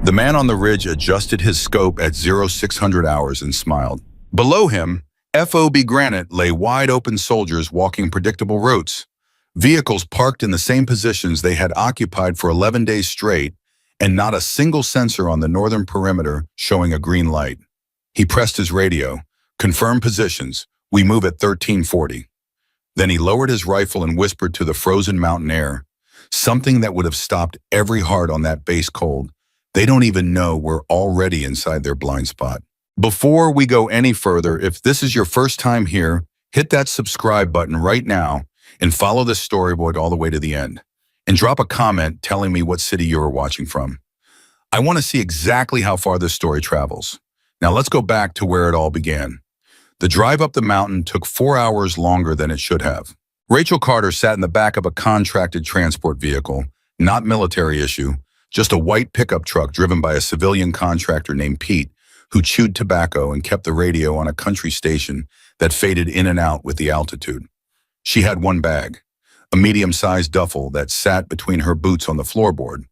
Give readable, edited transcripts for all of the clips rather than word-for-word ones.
The man on the ridge adjusted his scope at 0600 hours and smiled. Below him, FOB Granite lay wide-open soldiers walking predictable routes, vehicles parked in the same positions they had occupied for 11 days straight, and not a single sensor on the northern perimeter showing a green light. He pressed his radio. Confirm positions. We move at 1340. Then he lowered his rifle and whispered to the frozen mountain air, something that would have stopped every heart on that base cold. They don't even know we're already inside their blind spot. Before we go any further, if this is your first time here, hit that subscribe button right now and follow this storyboard all the way to the end. And drop a comment telling me what city you are watching from. I want to see exactly how far this story travels. Now let's go back to where it all began. The drive up the mountain took 4 hours longer than it should have. Rachel Carter sat in the back of a contracted transport vehicle, not military issue, just a white pickup truck driven by a civilian contractor named Pete, who chewed tobacco and kept the radio on a country station that faded in and out with the altitude. She had one bag, a medium-sized duffel that sat between her boots on the floorboard.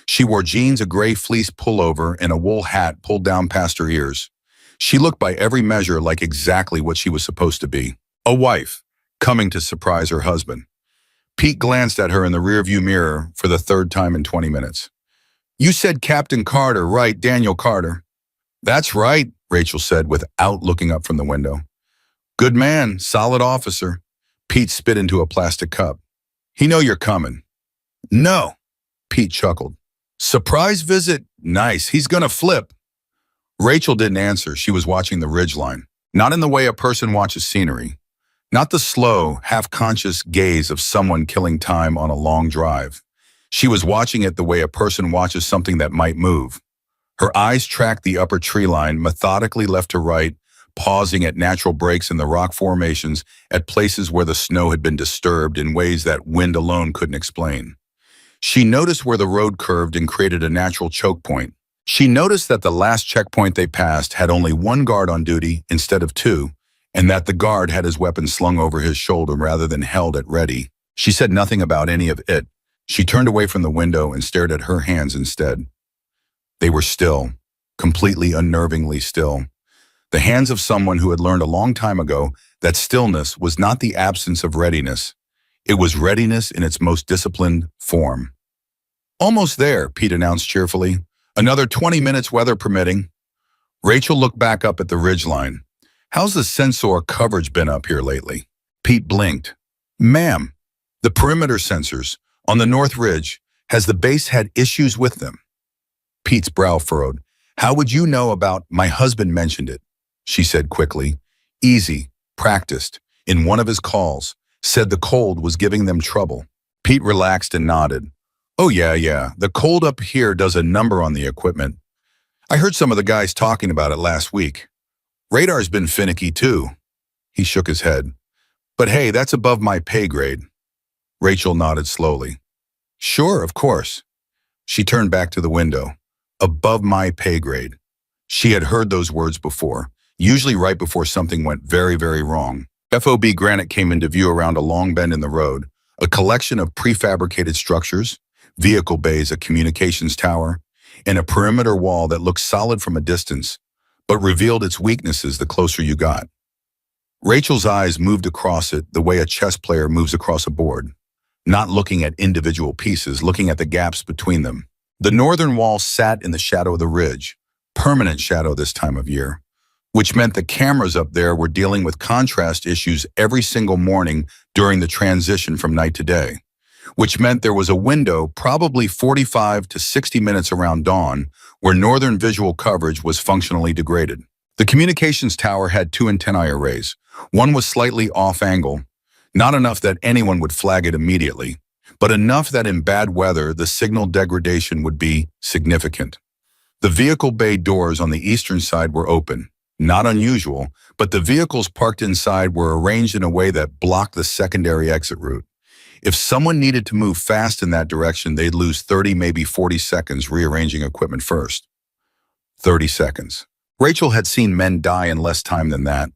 She wore jeans, a gray fleece pullover, and a wool hat pulled down past her ears. She looked by every measure like exactly what she was supposed to be, a wife, coming to surprise her husband. Pete glanced at her in the rearview mirror for the third time in 20 minutes. You said Captain Carter, right, Daniel Carter? That's right, Rachel said without looking up from the window. Good man, solid officer. Pete spit into a plastic cup. He know you're coming. No, Pete chuckled. Surprise visit? Nice, he's gonna flip. Rachel didn't answer. She was watching the ridgeline, not in the way a person watches scenery, not the slow, half-conscious gaze of someone killing time on a long drive. She was watching it the way a person watches something that might move. Her eyes tracked the upper tree line, methodically left to right, pausing at natural breaks in the rock formations at places where the snow had been disturbed in ways that wind alone couldn't explain. She noticed where the road curved and created a natural choke point. She noticed that the last checkpoint they passed had only one guard on duty instead of two, and that the guard had his weapon slung over his shoulder rather than held at ready. She said nothing about any of it. She turned away from the window and stared at her hands instead. They were still, completely unnervingly still. The hands of someone who had learned a long time ago that stillness was not the absence of readiness. It was readiness in its most disciplined form. Almost there, Pete announced cheerfully. Another 20 minutes, weather permitting. Rachel looked back up at the ridgeline. How's the sensor coverage been up here lately? Pete blinked. Ma'am, the perimeter sensors on the North Ridge, has the base had issues with them? Pete's brow furrowed. How would you know about my husband mentioned it? She said quickly. Easy, practiced, in one of his calls, said the cold was giving them trouble. Pete relaxed and nodded. Oh yeah, the cold up here does a number on the equipment. I heard some of the guys talking about it last week. Radar's been finicky too. He shook his head. But hey, that's above my pay grade. Rachel nodded slowly. Sure, of course. She turned back to the window. Above my pay grade. She had heard those words before, usually right before something went very, very wrong. FOB Granite came into view around a long bend in the road, a collection of prefabricated structures, vehicle bays, a communications tower, and a perimeter wall that looked solid from a distance, but revealed its weaknesses the closer you got. Rachel's eyes moved across it the way a chess player moves across a board, not looking at individual pieces, looking at the gaps between them. The northern wall sat in the shadow of the ridge, permanent shadow this time of year, which meant the cameras up there were dealing with contrast issues every single morning during the transition from night to day, which meant there was a window probably 45 to 60 minutes around dawn where northern visual coverage was functionally degraded. The communications tower had two antennae arrays. One was slightly off angle, not enough that anyone would flag it immediately, but enough that in bad weather the signal degradation would be significant. The vehicle bay doors on the eastern side were open. Not unusual, but the vehicles parked inside were arranged in a way that blocked the secondary exit route. If someone needed to move fast in that direction, they'd lose 30, maybe 40 seconds rearranging equipment first. 30 seconds. Rachel had seen men die in less time than that.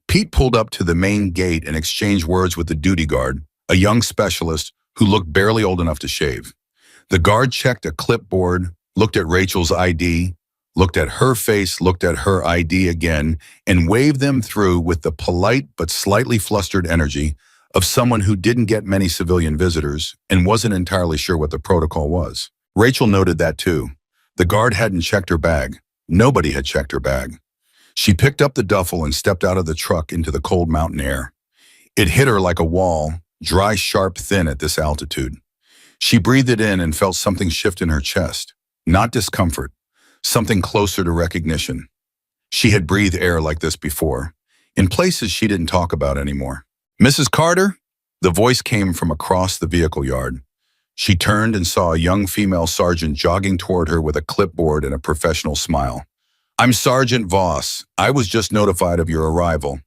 Pete pulled up to the main gate and exchanged words with the duty guard, a young specialist who looked barely old enough to shave. The guard checked a clipboard, looked at Rachel's ID, looked at her face, looked at her ID again, and waved them through with the polite but slightly flustered energy of someone who didn't get many civilian visitors and wasn't entirely sure what the protocol was. Rachel noted that too. The guard hadn't checked her bag. Nobody had checked her bag. She picked up the duffel and stepped out of the truck into the cold mountain air. It hit her like a wall, dry, sharp, thin at this altitude. She breathed it in and felt something shift in her chest. Not discomfort, something closer to recognition. She had breathed air like this before, in places she didn't talk about anymore. "Mrs. Carter?" The voice came from across the vehicle yard. She turned and saw a young female sergeant jogging toward her with a clipboard and a professional smile. "I'm Sergeant Voss. I was just notified of your arrival.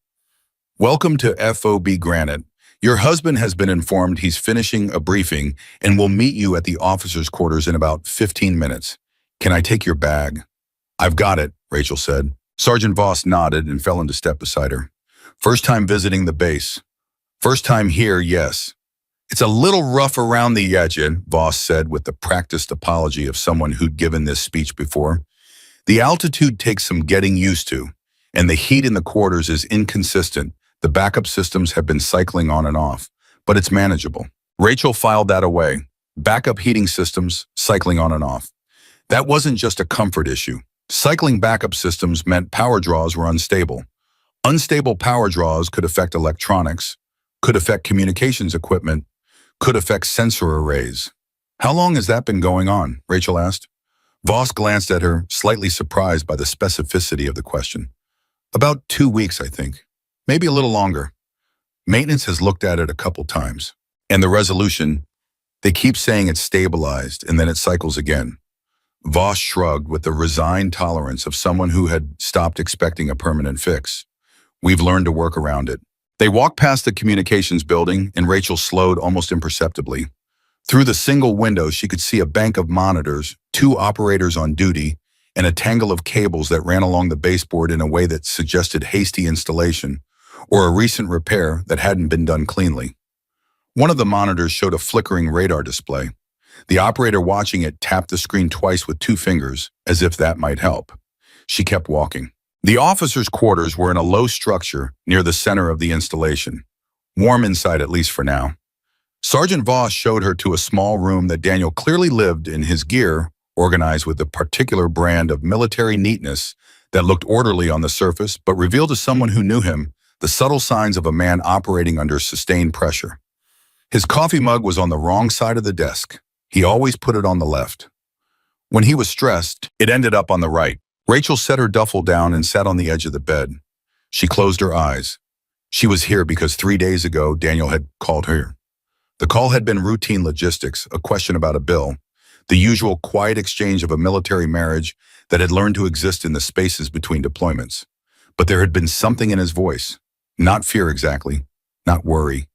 Welcome to FOB Granite. Your husband has been informed he's finishing a briefing and will meet you at the officers' quarters in about 15 minutes. Can I take your bag?" "I've got it," Rachel said. Sergeant Voss nodded and fell into step beside her. "First time visiting the base." "First time here, yes." "It's a little rough around the edges," Voss said with the practiced apology of someone who'd given this speech before. "The altitude takes some getting used to, and the heat in the quarters is inconsistent. The backup systems have been cycling on and off, but it's manageable." Rachel filed that away. Backup heating systems, cycling on and off. That wasn't just a comfort issue. Cycling backup systems meant power draws were unstable. Unstable power draws could affect electronics, could affect communications equipment, could affect sensor arrays. "How long has that been going on?" Rachel asked. Voss glanced at her, slightly surprised by the specificity of the question. "About 2 weeks, I think. Maybe a little longer. Maintenance has looked at it a couple times. And the resolution, they keep saying it's stabilized and then it cycles again." Voss shrugged with the resigned tolerance of someone who had stopped expecting a permanent fix. "We've learned to work around it." They walked past the communications building and Rachel slowed almost imperceptibly. Through the single window, she could see a bank of monitors, 2 operators on duty, and a tangle of cables that ran along the baseboard in a way that suggested hasty installation or a recent repair that hadn't been done cleanly. One of the monitors showed a flickering radar display. The operator watching it tapped the screen twice with 2 fingers, as if that might help. She kept walking. The officers' quarters were in a low structure near the center of the installation. Warm inside, at least for now. Sergeant Voss showed her to a small room that Daniel clearly lived in, his gear organized with a particular brand of military neatness that looked orderly on the surface but revealed to someone who knew him the subtle signs of a man operating under sustained pressure. His coffee mug was on the wrong side of the desk. He always put it on the left. When he was stressed, it ended up on the right. Rachel set her duffel down and sat on the edge of the bed. She closed her eyes. She was here because 3 days ago, Daniel had called her. The call had been routine logistics, a question about a bill, the usual quiet exchange of a military marriage that had learned to exist in the spaces between deployments. But there had been something in his voice, not fear exactly, not worry,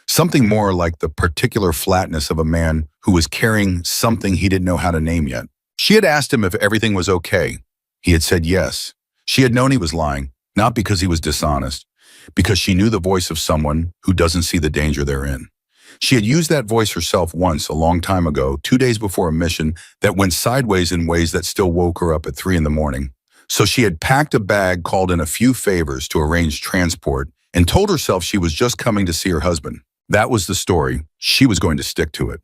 something more like the particular flatness of a man who was carrying something he didn't know how to name yet. She had asked him if everything was okay. He had said yes. She had known he was lying, not because he was dishonest, because she knew the voice of someone who doesn't see the danger they're in. She had used that voice herself once, a long time ago, 2 days before a mission that went sideways in ways that still woke her up at 3 a.m. So she had packed a bag, called in a few favors to arrange transport, and told herself she was just coming to see her husband. That was the story. She was going to stick to it.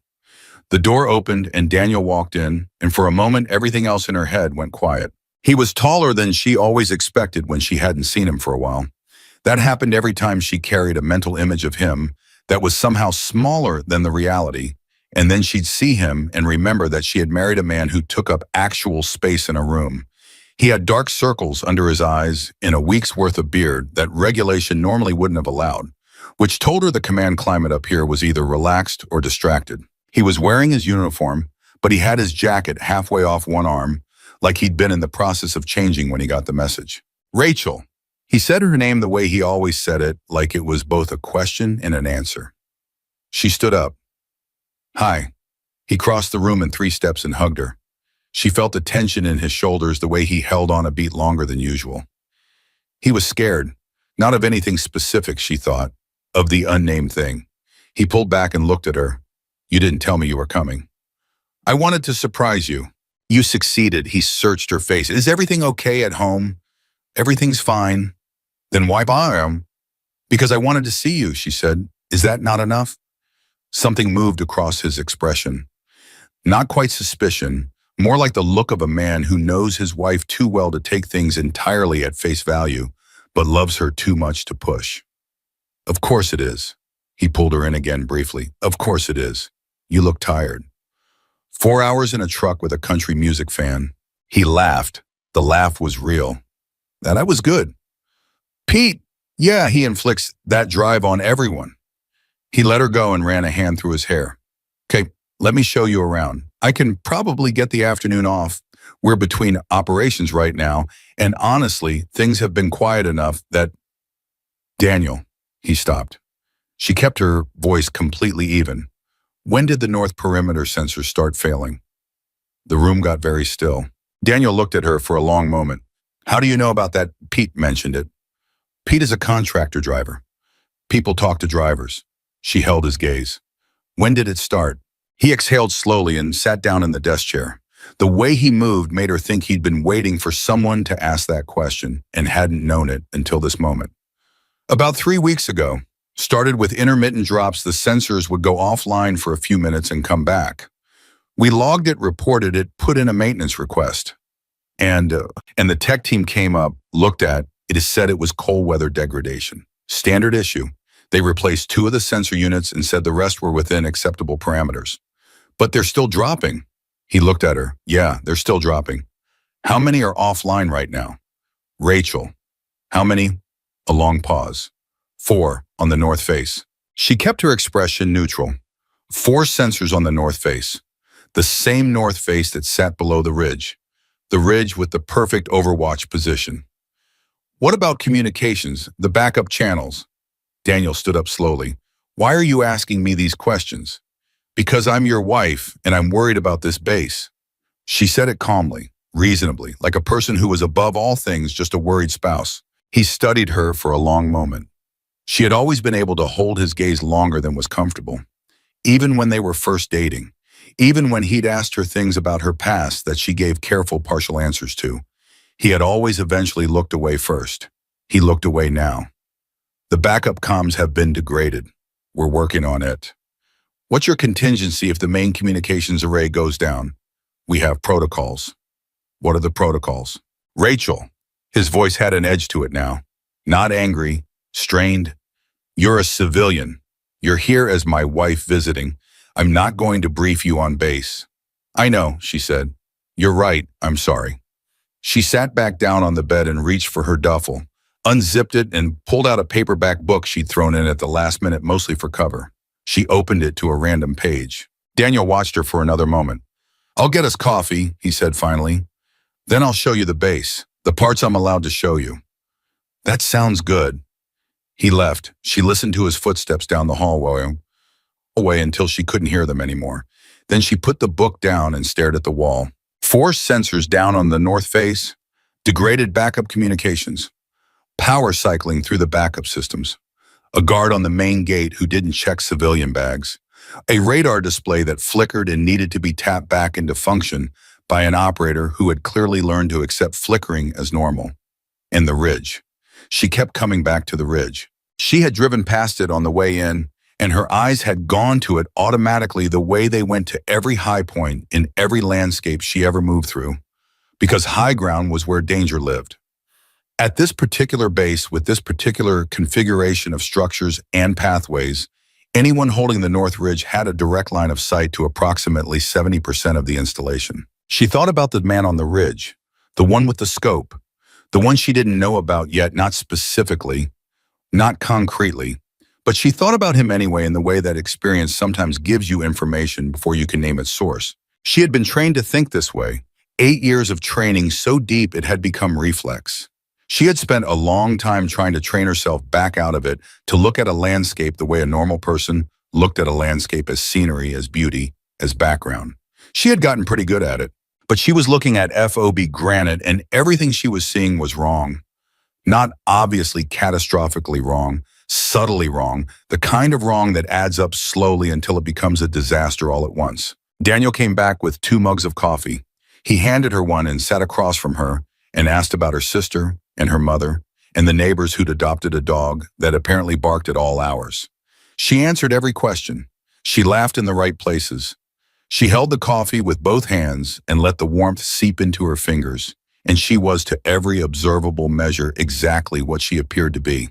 The door opened and Daniel walked in, and for a moment everything else in her head went quiet. He was taller than she always expected when she hadn't seen him for a while. That happened every time she carried a mental image of him that was somehow smaller than the reality, and then she'd see him and remember that she had married a man who took up actual space in a room. He had dark circles under his eyes and a week's worth of beard that regulation normally wouldn't have allowed, which told her the command climate up here was either relaxed or distracted. He was wearing his uniform, but he had his jacket halfway off one arm, like he'd been in the process of changing when he got the message. "Rachel." He said her name the way he always said it, like it was both a question and an answer. She stood up. "Hi." He crossed the room in 3 steps and hugged her. She felt the tension in his shoulders the way he held on a beat longer than usual. He was scared, not of anything specific, she thought, of the unnamed thing. He pulled back and looked at her. "You didn't tell me you were coming." "I wanted to surprise you." You succeeded. He searched her face. Is everything okay at home? Everything's fine. Then why bother him? Because I wanted to see you, she said. Is that not enough? Something moved across his expression. Not quite suspicion, more like the look of a man who knows his wife too well to take things entirely at face value, but loves her too much to push. Of course it is. He pulled her in again briefly. Of course it is. You look tired. 4 hours in a truck with a country music fan. He laughed. The laugh was real. That was good. Pete, yeah, he inflicts that drive on everyone. He let her go and ran a hand through his hair. Okay, let me show you around. I can probably get the afternoon off. We're between operations right now, and honestly, things have been quiet enough that... Daniel, he stopped. She kept her voice completely even. When did the north perimeter sensors start failing? The room got very still. Daniel looked at her for a long moment. How do you know about that? Pete mentioned it. Pete is a contractor driver. People talk to drivers. She held his gaze. When did it start? He exhaled slowly and sat down in the desk chair. The way he moved made her think he'd been waiting for someone to ask that question and hadn't known it until this moment. About 3 weeks ago. Started with intermittent drops. The sensors would go offline for a few minutes and come back. We logged it, reported it, put in a maintenance request. And the tech team came up, looked at, it is said it was cold weather degradation. Standard issue. They replaced 2 of the sensor units and said the rest were within acceptable parameters. But they're still dropping. He looked at her. Yeah, they're still dropping. How many are offline right now? Rachel. How many? A long pause. 4 on the north face. She kept her expression neutral. 4 sensors on the north face. The same north face that sat below the ridge. The ridge with the perfect overwatch position. What about communications, the backup channels? Daniel stood up slowly. Why are you asking me these questions? Because I'm your wife and I'm worried about this base. She said it calmly, reasonably, like a person who was above all things just a worried spouse. He studied her for a long moment. She had always been able to hold his gaze longer than was comfortable, even when they were first dating, even when he'd asked her things about her past that she gave careful, partial answers to. He had always eventually looked away first. He looked away now. The backup comms have been degraded. We're working on it. What's your contingency if the main communications array goes down? We have protocols. What are the protocols? Rachel. His voice had an edge to it now. Not angry, strained. You're a civilian. You're here as my wife visiting. I'm not going to brief you on base. I know, she said. You're right, I'm sorry. She sat back down on the bed and reached for her duffel, unzipped it and pulled out a paperback book she'd thrown in at the last minute mostly for cover. She opened it to a random page. Daniel watched her for another moment. I'll get us coffee, he said finally. Then I'll show you the base, the parts I'm allowed to show you. That sounds good. He left. She listened to his footsteps down the hallway until she couldn't hear them anymore. Then she put the book down and stared at the wall. 4 sensors down on the north face, degraded backup communications, power cycling through the backup systems, a guard on the main gate who didn't check civilian bags, a radar display that flickered and needed to be tapped back into function by an operator who had clearly learned to accept flickering as normal, and the ridge. She kept coming back to the ridge. She had driven past it on the way in, and her eyes had gone to it automatically the way they went to every high point in every landscape she ever moved through, because high ground was where danger lived. At this particular base, with this particular configuration of structures and pathways, anyone holding the North Ridge had a direct line of sight to approximately 70% of the installation. She thought about the man on the ridge, the one with the scope, the one she didn't know about yet, not specifically, not concretely, but she thought about him anyway in the way that experience sometimes gives you information before you can name its source. She had been trained to think this way, 8 years of training so deep it had become reflex. She had spent a long time trying to train herself back out of it to look at a landscape the way a normal person looked at a landscape, as scenery, as beauty, as background. She had gotten pretty good at it, but she was looking at FOB granite and everything she was seeing was wrong. Not obviously catastrophically wrong, subtly wrong, the kind of wrong that adds up slowly until it becomes a disaster all at once. Daniel came back with 2 mugs of coffee. He handed her one and sat across from her and asked about her sister and her mother and the neighbors who'd adopted a dog that apparently barked at all hours. She answered every question. She laughed in the right places. She held the coffee with both hands and let the warmth seep into her fingers, and she was to every observable measure exactly what she appeared to be.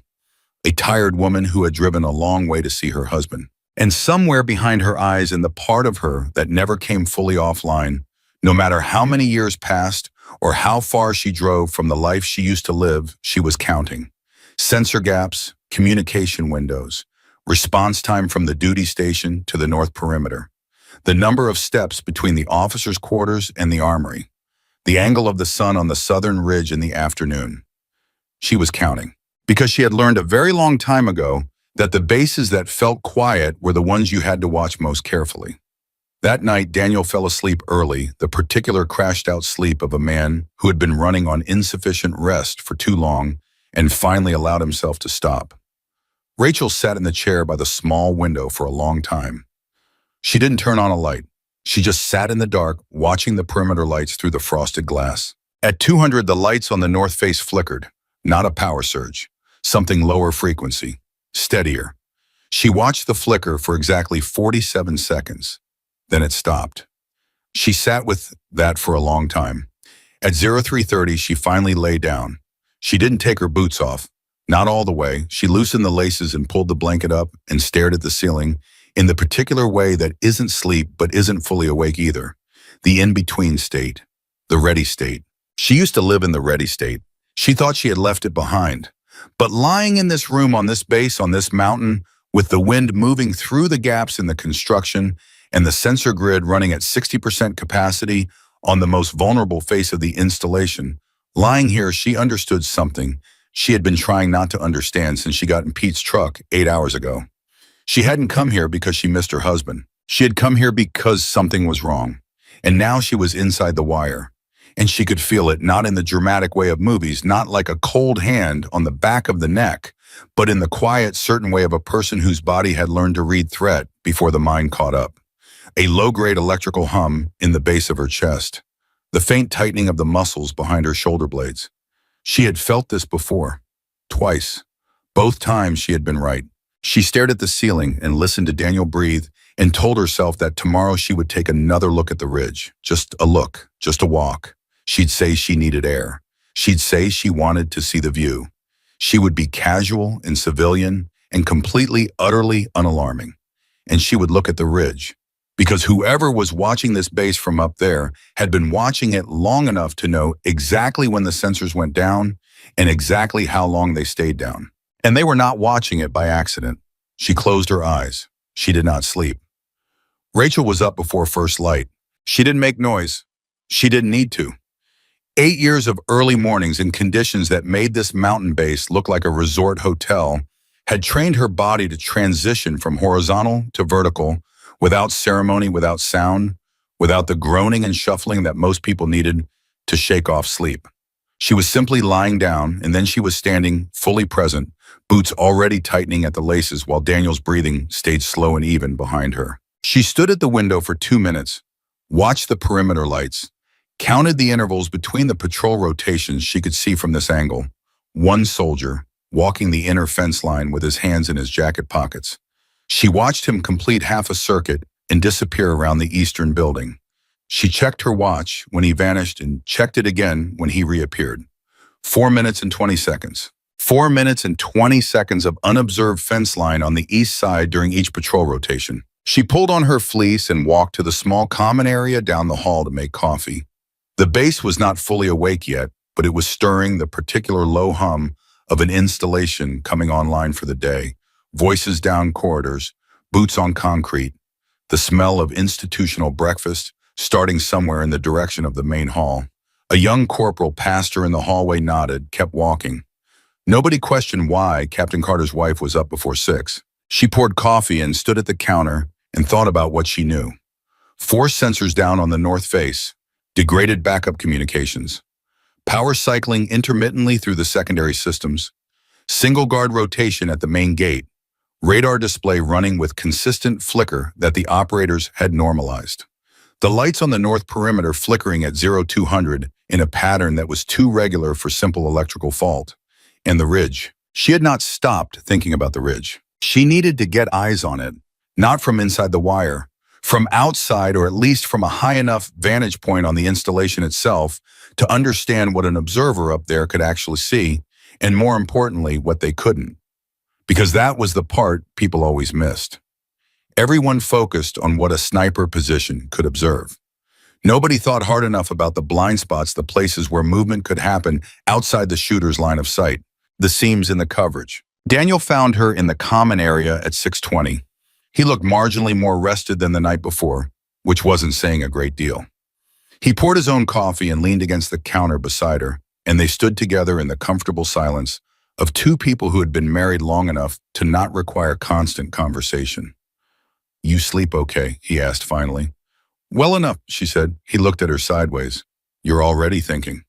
A tired woman who had driven a long way to see her husband. And somewhere behind her eyes in the part of her that never came fully offline, no matter how many years passed or how far she drove from the life she used to live, she was counting. Sensor gaps, communication windows, response time from the duty station to the north perimeter, the number of steps between the officers' quarters and the armory, the angle of the sun on the southern ridge in the afternoon. She was counting, because she had learned a very long time ago that the bases that felt quiet were the ones you had to watch most carefully. That night, Daniel fell asleep early, the particular crashed-out sleep of a man who had been running on insufficient rest for too long and finally allowed himself to stop. Rachel sat in the chair by the small window for a long time. She didn't turn on a light. She just sat in the dark, watching the perimeter lights through the frosted glass. At 200, the lights on the north face flickered, not a power surge, something lower frequency, steadier. She watched the flicker for exactly 47 seconds. Then it stopped. She sat with that for a long time. At 0330, she finally lay down. She didn't take her boots off, not all the way. She loosened the laces and pulled the blanket up and stared at the ceiling in the particular way that isn't sleep but isn't fully awake either. The in-between state, the ready state. She used to live in the ready state. She thought she had left it behind. But lying in this room on this base, on this mountain, with the wind moving through the gaps in the construction and the sensor grid running at 60% capacity on the most vulnerable face of the installation, lying here, she understood something she had been trying not to understand since she got in Pete's truck 8 hours ago. She hadn't come here because she missed her husband. She had come here because something was wrong. And now she was inside the wire. And she could feel it, not in the dramatic way of movies, not like a cold hand on the back of the neck, but in the quiet, certain way of a person whose body had learned to read threat before the mind caught up. A low-grade electrical hum in the base of her chest, the faint tightening of the muscles behind her shoulder blades. She had felt this before, twice. Both times she had been right. She stared at the ceiling and listened to Daniel breathe and told herself that tomorrow she would take another look at the ridge. Just a look, just a walk. She'd say she needed air. She'd say she wanted to see the view. She would be casual and civilian and completely, utterly unalarming. And she would look at the ridge. Because whoever was watching this base from up there had been watching it long enough to know exactly when the sensors went down and exactly how long they stayed down. And they were not watching it by accident. She closed her eyes. She did not sleep. Rachel was up before first light. She didn't make noise. She didn't need to. 8 years of early mornings in conditions that made this mountain base look like a resort hotel had trained her body to transition from horizontal to vertical without ceremony, without sound, without the groaning and shuffling that most people needed to shake off sleep. She was simply lying down, and then she was standing, fully present, boots already tightening at the laces while Daniel's breathing stayed slow and even behind her. She stood at the window for 2 minutes, watched the perimeter lights, counted the intervals between the patrol rotations she could see from this angle. One soldier, walking the inner fence line with his hands in his jacket pockets. She watched him complete half a circuit and disappear around the eastern building. She checked her watch when he vanished and checked it again when he reappeared. 4 minutes and 20 seconds. 4 minutes and 20 seconds of unobserved fence line on the east side during each patrol rotation. She pulled on her fleece and walked to the small common area down the hall to make coffee. The base was not fully awake yet, but it was stirring the particular low hum of an installation coming online for the day. Voices down corridors, boots on concrete, the smell of institutional breakfast starting somewhere in the direction of the main hall. A young corporal passed her in the hallway, nodded, kept walking. Nobody questioned why Captain Carter's wife was up before 6. She poured coffee and stood at the counter and thought about what she knew. 4 sensors down on the north face, degraded backup communications, power cycling intermittently through the secondary systems, single guard rotation at the main gate, radar display running with consistent flicker that the operators had normalized. The lights on the north perimeter flickering at 0200 in a pattern that was too regular for simple electrical fault. And the ridge. She had not stopped thinking about the ridge. She needed to get eyes on it, not from inside the wire, from outside or at least from a high enough vantage point on the installation itself to understand what an observer up there could actually see, and more importantly, what they couldn't. Because that was the part people always missed. Everyone focused on what a sniper position could observe. Nobody thought hard enough about the blind spots, the places where movement could happen outside the shooter's line of sight, the seams in the coverage. Daniel found her in the common area at 6:20. He looked marginally more rested than the night before, which wasn't saying a great deal. He poured his own coffee and leaned against the counter beside her, and they stood together in the comfortable silence of two people who had been married long enough to not require constant conversation. "You sleep okay?" he asked finally. "Well enough," she said. He looked at her sideways. "You're already thinking."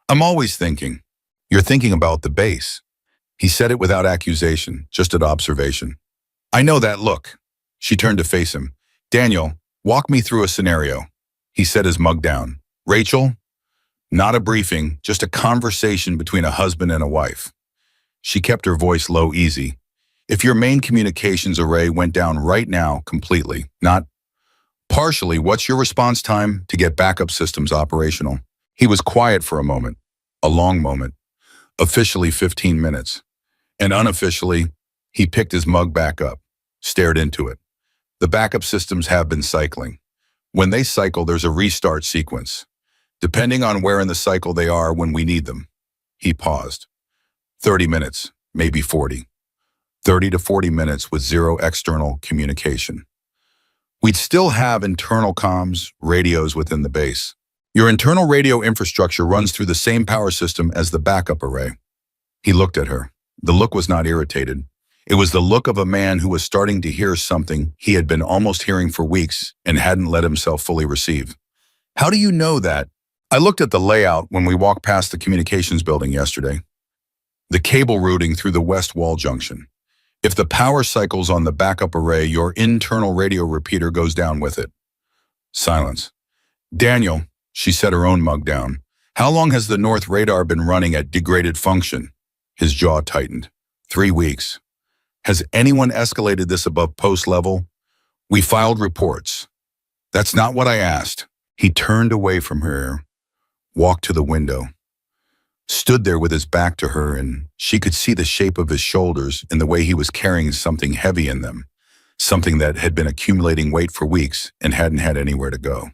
"I'm always thinking." "You're thinking about the base." He said it without accusation, just at observation. "I know that look." She turned to face him. "Daniel, walk me through a scenario." He set his mug down. "Rachel?" Not a briefing, just a conversation between a husband and a wife. She kept her voice low, easy. "If your main communications array went down right now completely, not partially, what's your response time to get backup systems operational?" He was quiet for a moment, a long moment, officially 15 minutes. And unofficially, he picked his mug back up, stared into it. "The backup systems have been cycling. When they cycle, there's a restart sequence, depending on where in the cycle they are when we need them." He paused. 30 minutes, maybe 40. 30 to 40 minutes with zero external communication. We'd still have internal comms, radios within the base. Your internal radio infrastructure runs through the same power system as the backup array. He looked at her. The look was not irritated. It was the look of a man who was starting to hear something he had been almost hearing for weeks and hadn't let himself fully receive. "How do you know that?" "I looked at the layout when we walked past the communications building yesterday. The cable routing through the west wall junction. If the power cycles on the backup array, your internal radio repeater goes down with it." Silence. "Daniel," she set her own mug down, "how long has the North radar been running at degraded function?" His jaw tightened. 3 weeks. "Has anyone escalated this above post level?" "We filed reports." "That's not what I asked." He turned away from her, walked to the window, stood there with his back to her, and she could see the shape of his shoulders and the way he was carrying something heavy in them, something that had been accumulating weight for weeks and hadn't had anywhere to go.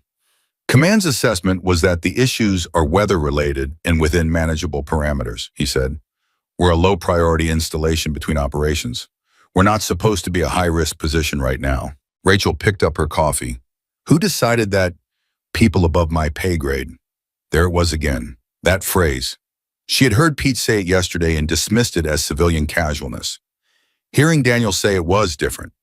"Command's assessment was that the issues are weather-related and within manageable parameters," he said. "We're a low-priority installation between operations. We're not supposed to be a high-risk position right now." Rachel picked up her coffee. "Who decided that? People above my pay grade." There it was again, that phrase. She had heard Pete say it yesterday and dismissed it as civilian casualness. Hearing Daniel say it was different.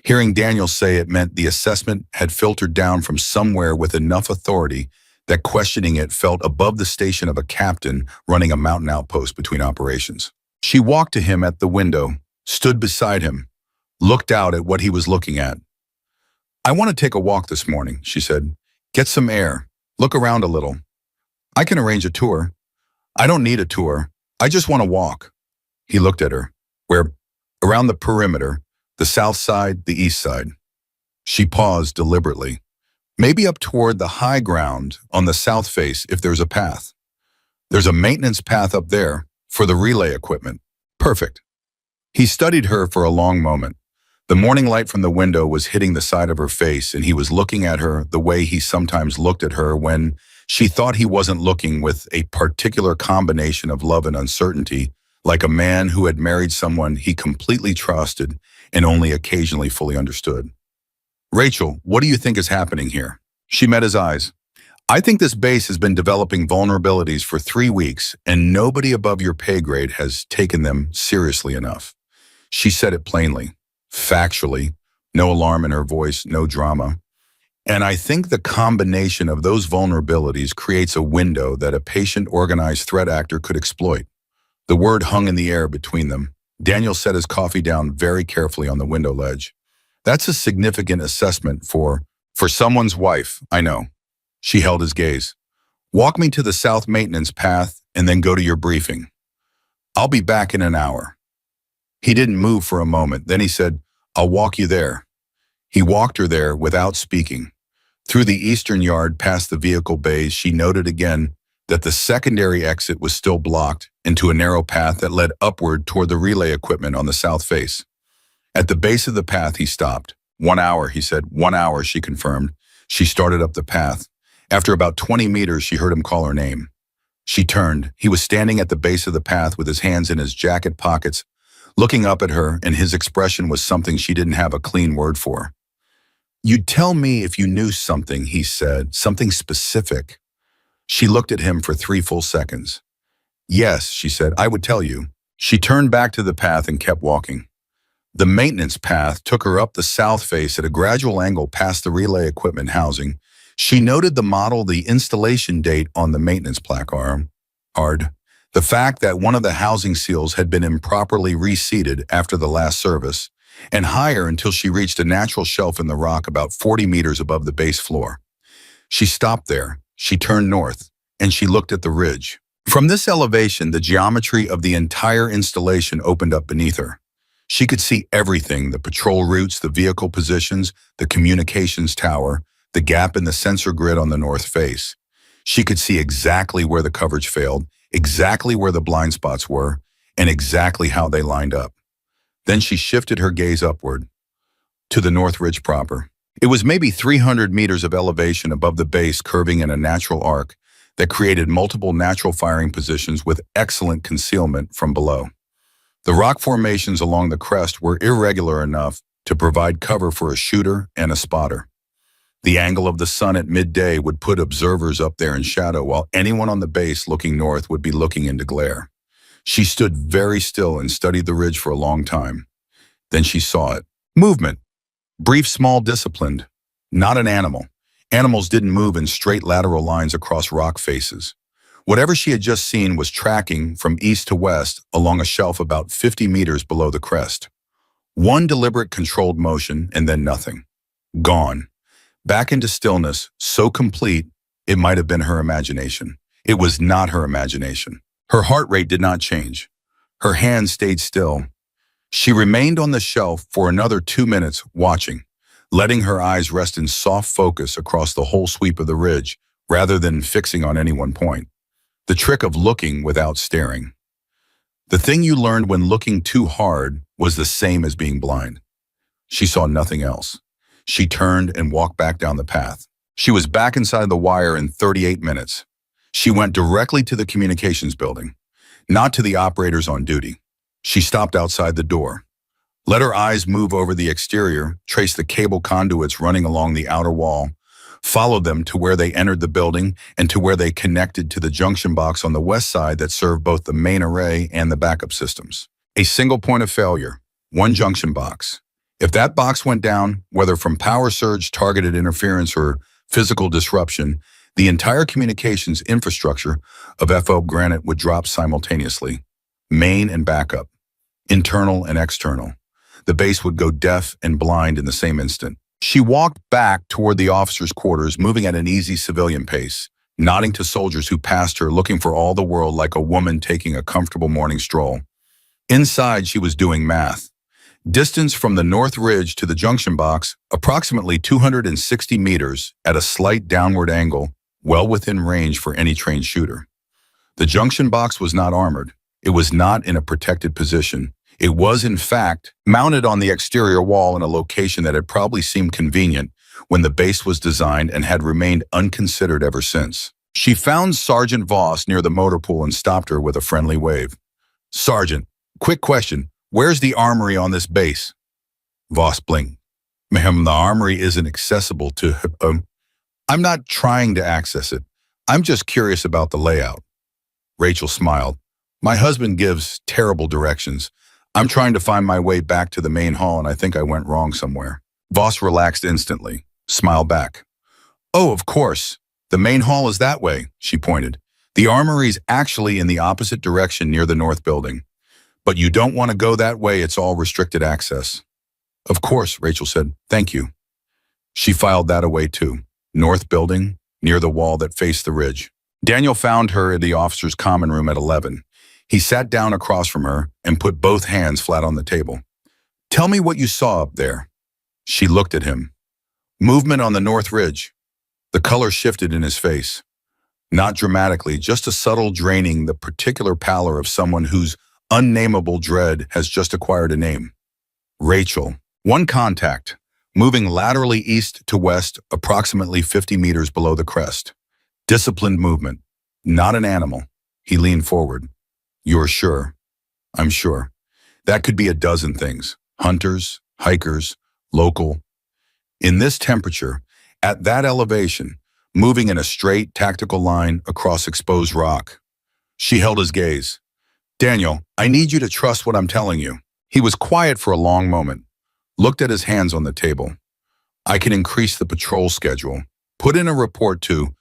Hearing Daniel say it meant the assessment had filtered down from somewhere with enough authority that questioning it felt above the station of a captain running a mountain outpost between operations. She walked to him at the window, stood beside him, looked out at what he was looking at. "I want to take a walk this morning," she said. "Get some air, look around a little. I can arrange a tour." "I don't need a tour. I just want to walk." He looked at her. "Where?" "Around the perimeter, the south side, the east side." She paused deliberately. "Maybe up toward the high ground on the south face if there's a path." "There's a maintenance path up there for the relay equipment." "Perfect." He studied her for a long moment. The morning light from the window was hitting the side of her face, and he was looking at her the way he sometimes looked at her when she thought he wasn't looking, with a particular combination of love and uncertainty, like a man who had married someone he completely trusted and only occasionally fully understood. "Rachel, what do you think is happening here?" She met his eyes. "I think this base has been developing vulnerabilities for 3 weeks, and nobody above your pay grade has taken them seriously enough." She said it plainly, factually, no alarm in her voice, no drama. "And I think the combination of those vulnerabilities creates a window that a patient, organized threat actor could exploit." The word hung in the air between them. Daniel set his coffee down very carefully on the window ledge. "That's a significant assessment for For someone's wife, I know. She held his gaze. Walk me to the south maintenance path and then go to your briefing. I'll be back in an hour. He didn't move for a moment. Then he said, I'll walk you there. He walked her there without speaking. Through the eastern yard past the vehicle bays, she noted again that the secondary exit was still blocked into a narrow path that led upward toward the relay equipment on the south face. At the base of the path, he stopped. 1 hour, he said. 1 hour, she confirmed. She started up the path. After about 20 meters, she heard him call her name. She turned. He was standing at the base of the path with his hands in his jacket pockets, looking up at her, and his expression was something she didn't have a clean word for. You'd tell me if you knew something, he said, something specific. She looked at him for 3 full seconds. Yes, she said, I would tell you. She turned back to the path and kept walking. The maintenance path took her up the south face at a gradual angle past the relay equipment housing. She noted the model, the installation date on the maintenance placard, the fact that one of the housing seals had been improperly reseated after the last service, and higher until she reached a natural shelf in the rock about 40 meters above the base floor. She stopped there, she turned north, and she looked at the ridge. From this elevation, the geometry of the entire installation opened up beneath her. She could see everything, the patrol routes, the vehicle positions, the communications tower, the gap in the sensor grid on the north face. She could see exactly where the coverage failed, exactly where the blind spots were, and exactly how they lined up. Then she shifted her gaze upward, to the north ridge proper. It was maybe 300 meters of elevation above the base, curving in a natural arc that created multiple natural firing positions with excellent concealment from below. The rock formations along the crest were irregular enough to provide cover for a shooter and a spotter. The angle of the sun at midday would put observers up there in shadow, while anyone on the base looking north would be looking into glare. She stood very still and studied the ridge for a long time. Then she saw it. Movement. Brief, small, disciplined. Not an animal. Animals didn't move in straight lateral lines across rock faces. Whatever she had just seen was tracking from east to west along a shelf about 50 meters below the crest. One deliberate, controlled motion, and then nothing. Gone. Back into stillness, so complete, it might have been her imagination. It was not her imagination. Her heart rate did not change. Her hands stayed still. She remained on the shelf for another 2 minutes, watching, letting her eyes rest in soft focus across the whole sweep of the ridge, rather than fixing on any one point. The trick of looking without staring. The thing you learned when looking too hard was the same as being blind. She saw nothing else. She turned and walked back down the path. She was back inside the wire in 38 minutes. She went directly to the communications building, not to the operators on duty. She stopped outside the door. Let her eyes move over the exterior, trace the cable conduits running along the outer wall, followed them to where they entered the building and to where they connected to the junction box on the west side that served both the main array and the backup systems. A single point of failure, one junction box. If that box went down, whether from power surge, targeted interference, or physical disruption, the entire communications infrastructure of FO Granite would drop simultaneously. Main and backup, internal and external. The base would go deaf and blind in the same instant. She walked back toward the officers' quarters, moving at an easy civilian pace, nodding to soldiers who passed her, looking for all the world like a woman taking a comfortable morning stroll. Inside, she was doing math. Distance from the north ridge to the junction box, approximately 260 meters at a slight downward angle, well within range for any trained shooter. The junction box was not armored. It was not in a protected position. It was, in fact, mounted on the exterior wall in a location that had probably seemed convenient when the base was designed and had remained unconsidered ever since. She found Sergeant Voss near the motor pool and stopped her with a friendly wave. Sergeant, quick question. Where's the armory on this base? Voss blinked. Ma'am, the armory isn't accessible to... I'm not trying to access it. I'm just curious about the layout. Rachel smiled. My husband gives terrible directions. I'm trying to find my way back to the main hall, and I think I went wrong somewhere. Voss relaxed instantly, smiled back. Oh, of course. The main hall is that way, she pointed. The armory's actually in the opposite direction near the north building. But you don't want to go that way, it's all restricted access. Of course, Rachel said. Thank you. She filed that away too. North building, near the wall that faced the ridge. Daniel found her in the officer's common room at 11. He sat down across from her and put both hands flat on the table. Tell me what you saw up there. She looked at him. Movement on the north ridge. The color shifted in his face. Not dramatically, just a subtle draining, the particular pallor of someone whose unnameable dread has just acquired a name. Rachel. One contact, moving laterally east to west, approximately 50 meters below the crest. Disciplined movement. Not an animal. He leaned forward. You're sure? I'm sure. That could be a dozen things. Hunters, hikers, local. In this temperature, at that elevation, moving in a straight, tactical line across exposed rock. She held his gaze. Daniel, I need you to trust what I'm telling you. He was quiet for a long moment, looked at his hands on the table. I can increase the patrol schedule. Put in a report too.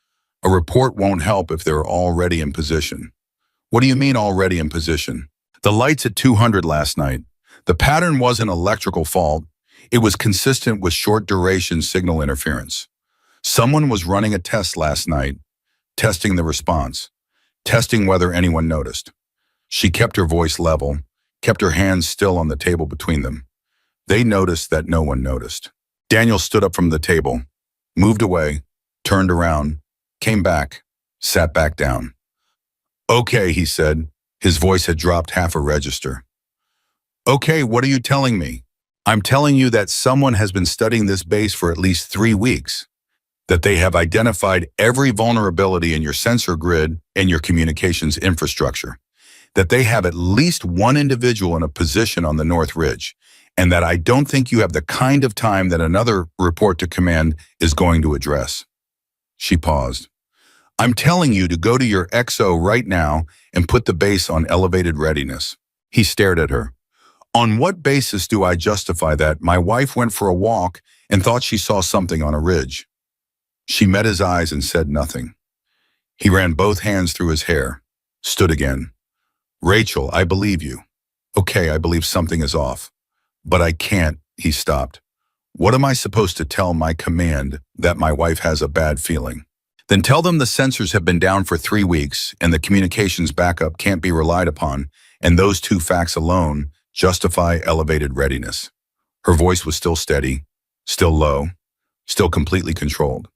A report won't help if they're already in position. What do you mean already in position? The lights at 200 last night. The pattern wasn't electrical fault. It was consistent with short-duration signal interference. Someone was running a test last night, testing the response, testing whether anyone noticed. She kept her voice level, kept her hands still on the table between them. They noticed that no one noticed. Daniel stood up from the table, moved away, turned around, came back, sat back down. Okay, he said. His voice had dropped half a register. Okay, what are you telling me? I'm telling you that someone has been studying this base for at least 3 weeks, that they have identified every vulnerability in your sensor grid and your communications infrastructure, that they have at least one individual in a position on the North Ridge, and that I don't think you have the kind of time that another report to command is going to address. She paused. I'm telling you to go to your XO right now and put the base on elevated readiness. He stared at her. On what basis do I justify that? My wife went for a walk and thought she saw something on a ridge. She met his eyes and said nothing. He ran both hands through his hair, stood again. Rachel, I believe you. Okay, I believe something is off. But I can't, he stopped. What am I supposed to tell my command that my wife has a bad feeling? Then tell them the sensors have been down for 3 weeks and the communications backup can't be relied upon, and those 2 facts alone justify elevated readiness. Her voice was still steady, still low, still completely controlled.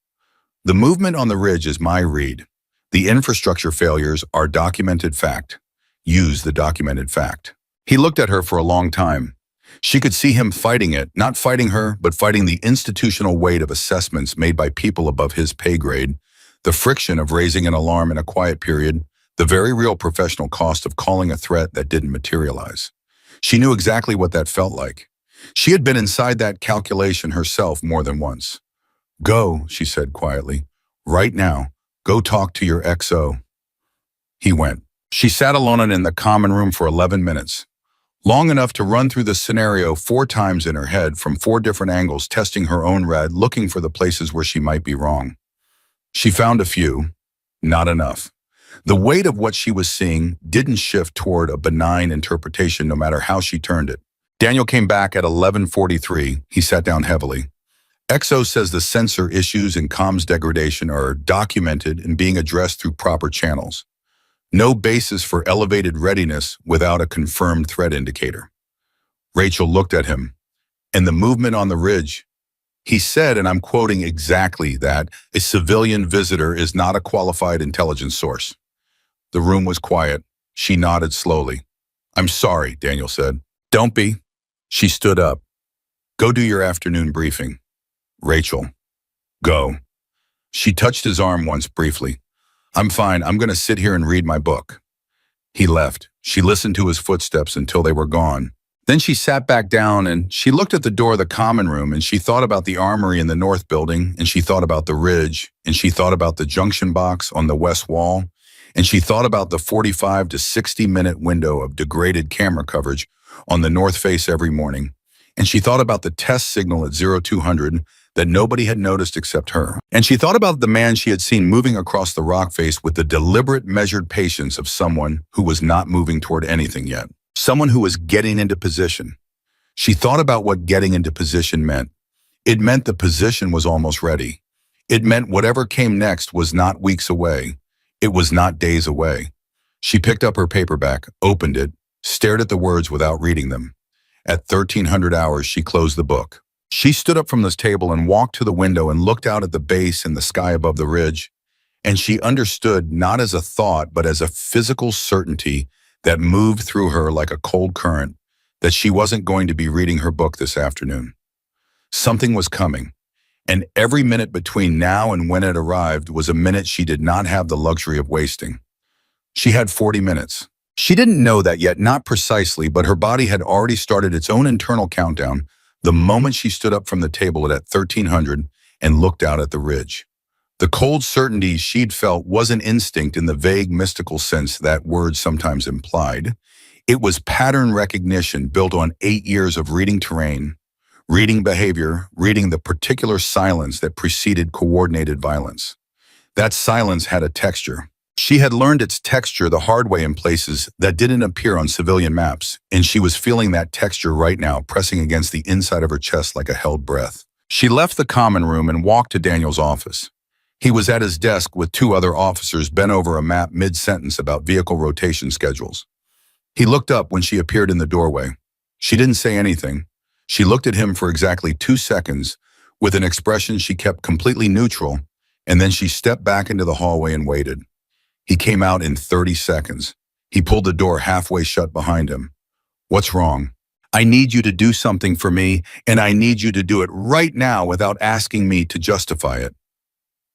The movement on the ridge is my read. The infrastructure failures are documented fact. Use the documented fact. He looked at her for a long time. She could see him fighting it, not fighting her, but fighting the institutional weight of assessments made by people above his pay grade, the friction of raising an alarm in a quiet period, the very real professional cost of calling a threat that didn't materialize. She knew exactly what that felt like. She had been inside that calculation herself more than once. Go, she said quietly. Right now, go talk to your XO. He went. She sat alone in the common room for 11 minutes. Long enough to run through the scenario 4 times in her head from 4 different angles, testing her own read, looking for the places where she might be wrong. She found a few, not enough. The weight of what she was seeing didn't shift toward a benign interpretation no matter how she turned it. Daniel came back at 11:43. He sat down heavily. XO says the sensor issues and comms degradation are documented and being addressed through proper channels. No basis for elevated readiness without a confirmed threat indicator. Rachel looked at him. And the movement on the ridge. He said, and I'm quoting exactly that, a civilian visitor is not a qualified intelligence source. The room was quiet. She nodded slowly. I'm sorry, Daniel said. Don't be. She stood up. Go do your afternoon briefing. Rachel. Go. She touched his arm once briefly. I'm fine. I'm going to sit here and read my book. He left. She listened to his footsteps until they were gone. Then she sat back down and she looked at the door of the common room and she thought about the armory in the north building and she thought about the ridge and she thought about the junction box on the west wall and she thought about the 45 to 60-minute window of degraded camera coverage on the north face every morning. And she thought about the test signal at 0200 that nobody had noticed except her. And she thought about the man she had seen moving across the rock face with the deliberate, measured patience of someone who was not moving toward anything yet. Someone who was getting into position. She thought about what getting into position meant. It meant the position was almost ready. It meant whatever came next was not weeks away. It was not days away. She picked up her paperback, opened it, stared at the words without reading them. At 1300 hours, she closed the book. She stood up from this table and walked to the window and looked out at the base and the sky above the ridge, and she understood not as a thought but as a physical certainty that moved through her like a cold current that she wasn't going to be reading her book this afternoon. Something was coming, and every minute between now and when it arrived was a minute she did not have the luxury of wasting. She had 40 minutes. She didn't know that yet, not precisely, but her body had already started its own internal countdown the moment she stood up from the table at 1300 and looked out at the ridge. The cold certainty she'd felt wasn't instinct in the vague mystical sense that word sometimes implied. It was pattern recognition built on 8 years of reading terrain, reading behavior, reading the particular silence that preceded coordinated violence. That silence had a texture. She had learned its texture the hard way in places that didn't appear on civilian maps, and she was feeling that texture right now pressing against the inside of her chest like a held breath. She left the common room and walked to Daniel's office. He was at his desk with 2 other officers bent over a map mid-sentence about vehicle rotation schedules. He looked up when she appeared in the doorway. She didn't say anything. She looked at him for exactly 2 seconds with an expression she kept completely neutral, and then she stepped back into the hallway and waited. He came out in 30 seconds. He pulled the door halfway shut behind him. "What's wrong?" "I need you to do something for me, and I need you to do it right now without asking me to justify it."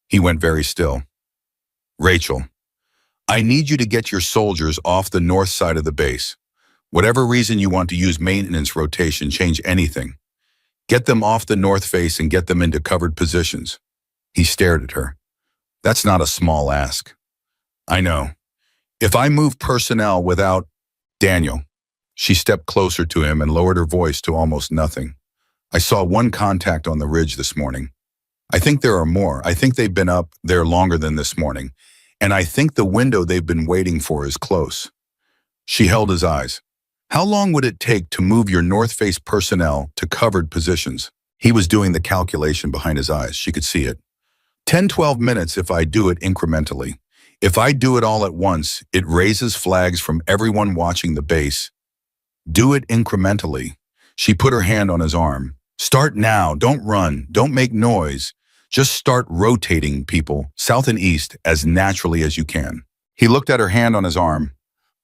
He went very still. "Rachel, I need you to get your soldiers off the north side of the base. Whatever reason you want to use maintenance rotation, change anything. Get them off the north face and get them into covered positions." He stared at her. "That's not a small ask." "I know. If I move personnel without—" "Daniel." She stepped closer to him and lowered her voice to almost nothing. "I saw 1 contact on the ridge this morning. I think there are more. I think they've been up there longer than this morning. And I think the window they've been waiting for is close." She held his eyes. "How long would it take to move your north face personnel to covered positions?" He was doing the calculation behind his eyes. She could see it. 10–12 minutes if I do it incrementally. If I do it all at once, it raises flags from everyone watching the base. Do it incrementally." She put her hand on his arm. "Start now. Don't run. Don't make noise. Just start rotating people, south and east, as naturally as you can." He looked at her hand on his arm,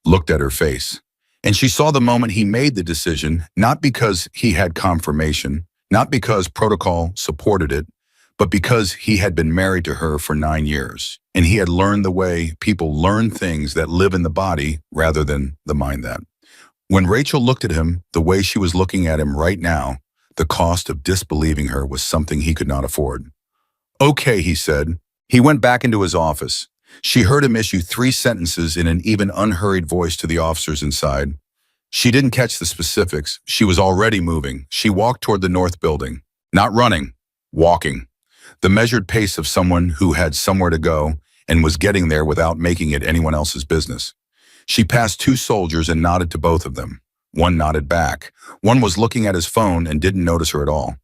looked at her face. And she saw the moment he made the decision, not because he had confirmation, not because protocol supported it, but because he had been married to her for 9 years, and he had learned the way people learn things that live in the body rather than the mind that. When Rachel looked at him the way she was looking at him right now, the cost of disbelieving her was something he could not afford. "Okay," he said. He went back into his office. She heard him issue 3 sentences in an even unhurried voice to the officers inside. She didn't catch the specifics. She was already moving. She walked toward the north building. Not running, walking. The measured pace of someone who had somewhere to go and was getting there without making it anyone else's business. She passed 2 soldiers and nodded to both of them. One nodded back. One was looking at his phone and didn't notice her at all.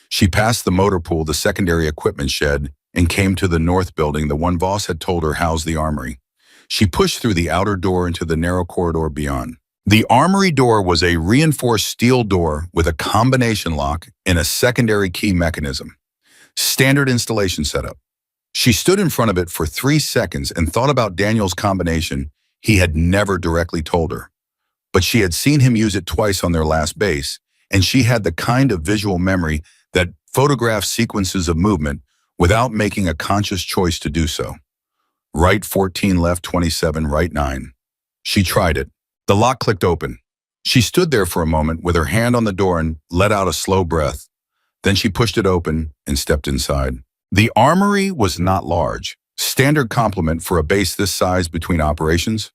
She passed the motor pool, the secondary equipment shed, and came to the north building, the one Voss had told her housed the armory. She pushed through the outer door into the narrow corridor beyond. The armory door was a reinforced steel door with a combination lock and a secondary key mechanism. Standard installation setup. She stood in front of it for 3 seconds and thought about Daniel's combination. He had never directly told her, but she had seen him use it twice on their last base, and she had the kind of visual memory that photographs sequences of movement without making a conscious choice to do so. Right 14, left 27, right 9. She tried it. The lock clicked open. She stood there for a moment with her hand on the door and let out a slow breath. Then she pushed it open and stepped inside. The armory was not large. Standard complement for a base this size between operations.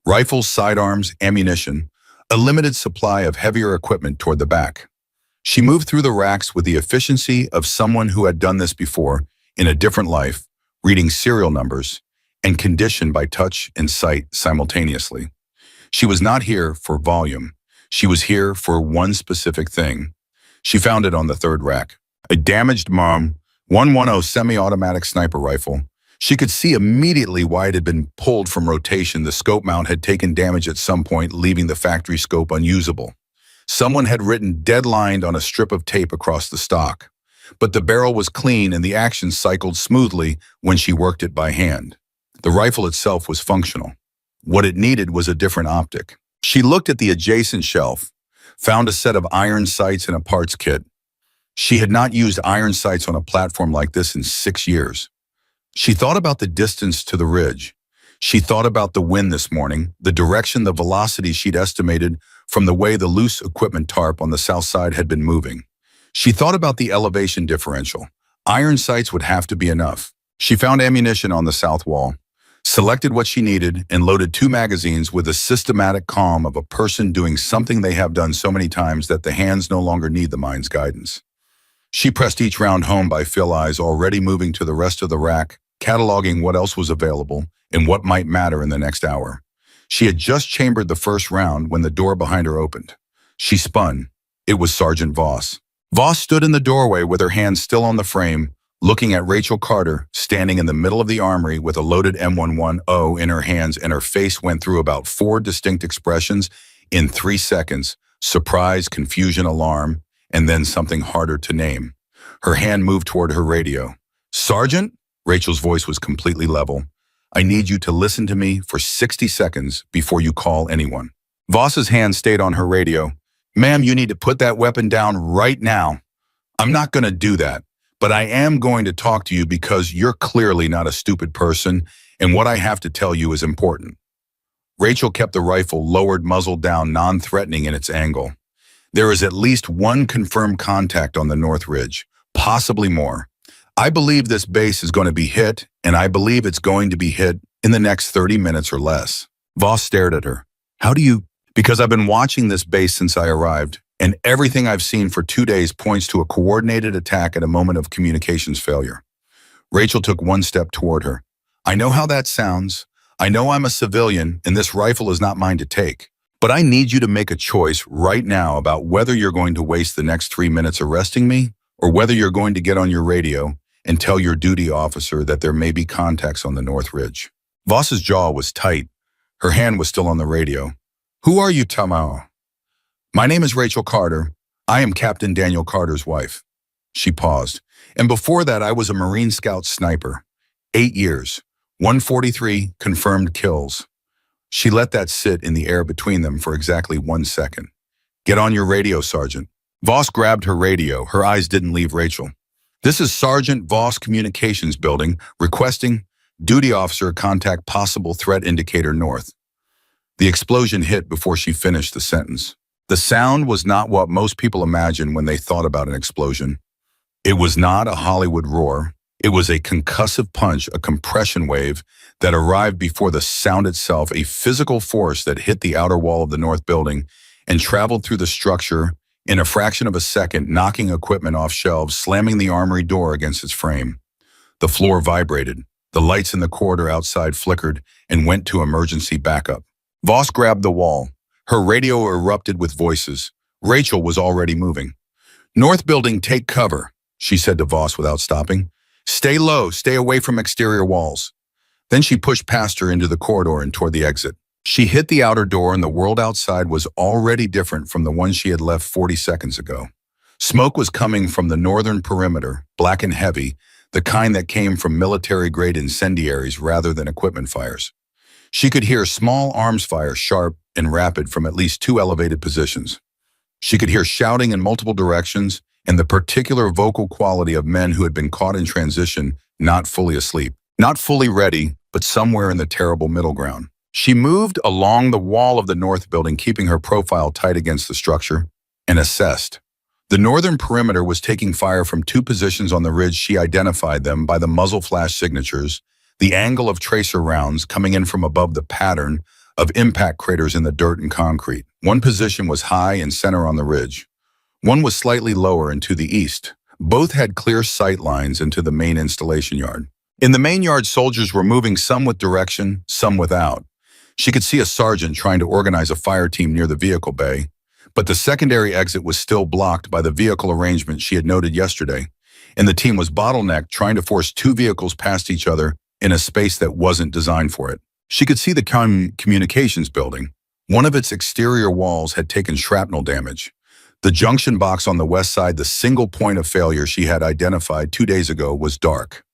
Rifles, sidearms, ammunition. A limited supply of heavier equipment toward the back. She moved through the racks with the efficiency of someone who had done this before in a different life, reading serial numbers, and conditioned by touch and sight simultaneously. She was not here for volume. She was here for one specific thing. She found it on the 3rd rack. A damaged MOM 110 semi-automatic sniper rifle. She could see immediately why it had been pulled from rotation. The scope mount had taken damage at some point, leaving the factory scope unusable. Someone had written "deadlined" on a strip of tape across the stock. But the barrel was clean and the action cycled smoothly when she worked it by hand. The rifle itself was functional. What it needed was a different optic. She looked at the adjacent shelf, found a set of iron sights and a parts kit. She had not used iron sights on a platform like this in 6 years. She thought about the distance to the ridge. She thought about the wind this morning, the direction, the velocity she'd estimated from the way the loose equipment tarp on the south side had been moving. She thought about the elevation differential. Iron sights would have to be enough. She found ammunition on the south wall, selected what she needed, and loaded 2 magazines with the systematic calm of a person doing something they have done so many times that the hands no longer need the mind's guidance. She pressed each round home by Phil's eyes already moving to the rest of the rack, cataloging what else was available and what might matter in the next hour. She had just chambered the first round when the door behind her opened. She spun. It was Sergeant Voss. Voss stood in the doorway with her hands still on the frame, looking at Rachel Carter, standing in the middle of the armory with a loaded M110 in her hands, and her face went through about 4 distinct expressions in 3 seconds: surprise, confusion, alarm, and then something harder to name. Her hand moved toward her radio. "Sergeant?" Rachel's voice was completely level. "I need you to listen to me for 60 seconds before you call anyone." Voss's hand stayed on her radio. "Ma'am, you need to put that weapon down right now." "I'm not going to do that, but I am going to talk to you because you're clearly not a stupid person, and what I have to tell you is important." Rachel kept the rifle lowered, muzzle down, non-threatening in its angle. "There is at least 1 confirmed contact on the North Ridge, possibly more. I believe this base is going to be hit, and I believe it's going to be hit in the next 30 minutes or less." Voss stared at her. "How do you—" "Because I've been watching this base since I arrived, and everything I've seen for 2 days points to a coordinated attack at a moment of communications failure." Rachel took 1 step toward her. "I know how that sounds. I know I'm a civilian, and this rifle is not mine to take. But I need you to make a choice right now about whether you're going to waste the next 3 minutes arresting me, or whether you're going to get on your radio and tell your duty officer that there may be contacts on the North Ridge." Voss's jaw was tight. Her hand was still on the radio. "Who are you, Tamao?" "My name is Rachel Carter. I am Captain Daniel Carter's wife." She paused. "And before that, I was a Marine Scout sniper. 8 years. 143 confirmed kills." She let that sit in the air between them for exactly 1 second. "Get on your radio, Sergeant." Voss grabbed her radio. Her eyes didn't leave Rachel. "This is Sergeant Voss Communications Building, requesting duty officer contact possible threat indicator north." The explosion hit before she finished the sentence. The sound was not what most people imagine when they thought about an explosion. It was not a Hollywood roar. It was a concussive punch, a compression wave that arrived before the sound itself, a physical force that hit the outer wall of the north building and traveled through the structure in a fraction of a second, knocking equipment off shelves, slamming the armory door against its frame. The floor vibrated. The lights in the corridor outside flickered and went to emergency backup. Voss grabbed the wall. Her radio erupted with voices. Rachel was already moving. "North building, take cover," she said to Voss without stopping. "Stay low, stay away from exterior walls." Then she pushed past her into the corridor and toward the exit. She hit the outer door, and the world outside was already different from the one she had left 40 seconds ago. Smoke was coming from the northern perimeter, black and heavy, the kind that came from military-grade incendiaries rather than equipment fires. She could hear small arms fire, sharp and rapid, from at least 2 elevated positions. She could hear shouting in multiple directions and the particular vocal quality of men who had been caught in transition, not fully asleep, not fully ready, but somewhere in the terrible middle ground. She moved along the wall of the north building, keeping her profile tight against the structure, and assessed. The northern perimeter was taking fire from 2 positions on the ridge. She identified them by the muzzle flash signatures, the angle of tracer rounds coming in from above the pattern of impact craters in the dirt and concrete. One position was high and center on the ridge. One was slightly lower and to the east. Both had clear sight lines into the main installation yard. In the main yard, soldiers were moving, some with direction, some without. She could see a sergeant trying to organize a fire team near the vehicle bay, But the secondary exit was still blocked by the vehicle arrangement she had noted yesterday, and the team was bottlenecked trying to force two vehicles past each other in a space that wasn't designed for it. She could see the communications building. One of its exterior walls had taken shrapnel damage. The junction box on the west side, the single point of failure she had identified 2 days ago, was dark.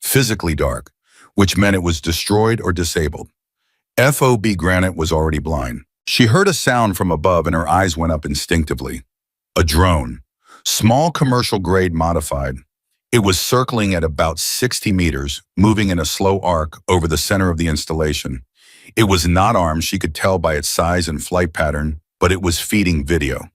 Physically dark, which meant it was destroyed or disabled. FOB Granite was already blind. She heard a sound from above and her eyes went up instinctively. A drone. Small commercial-grade modified. It was circling at about 60 meters, moving in a slow arc over the center of the installation. It was not armed, she could tell by its size and flight pattern, but it was feeding video.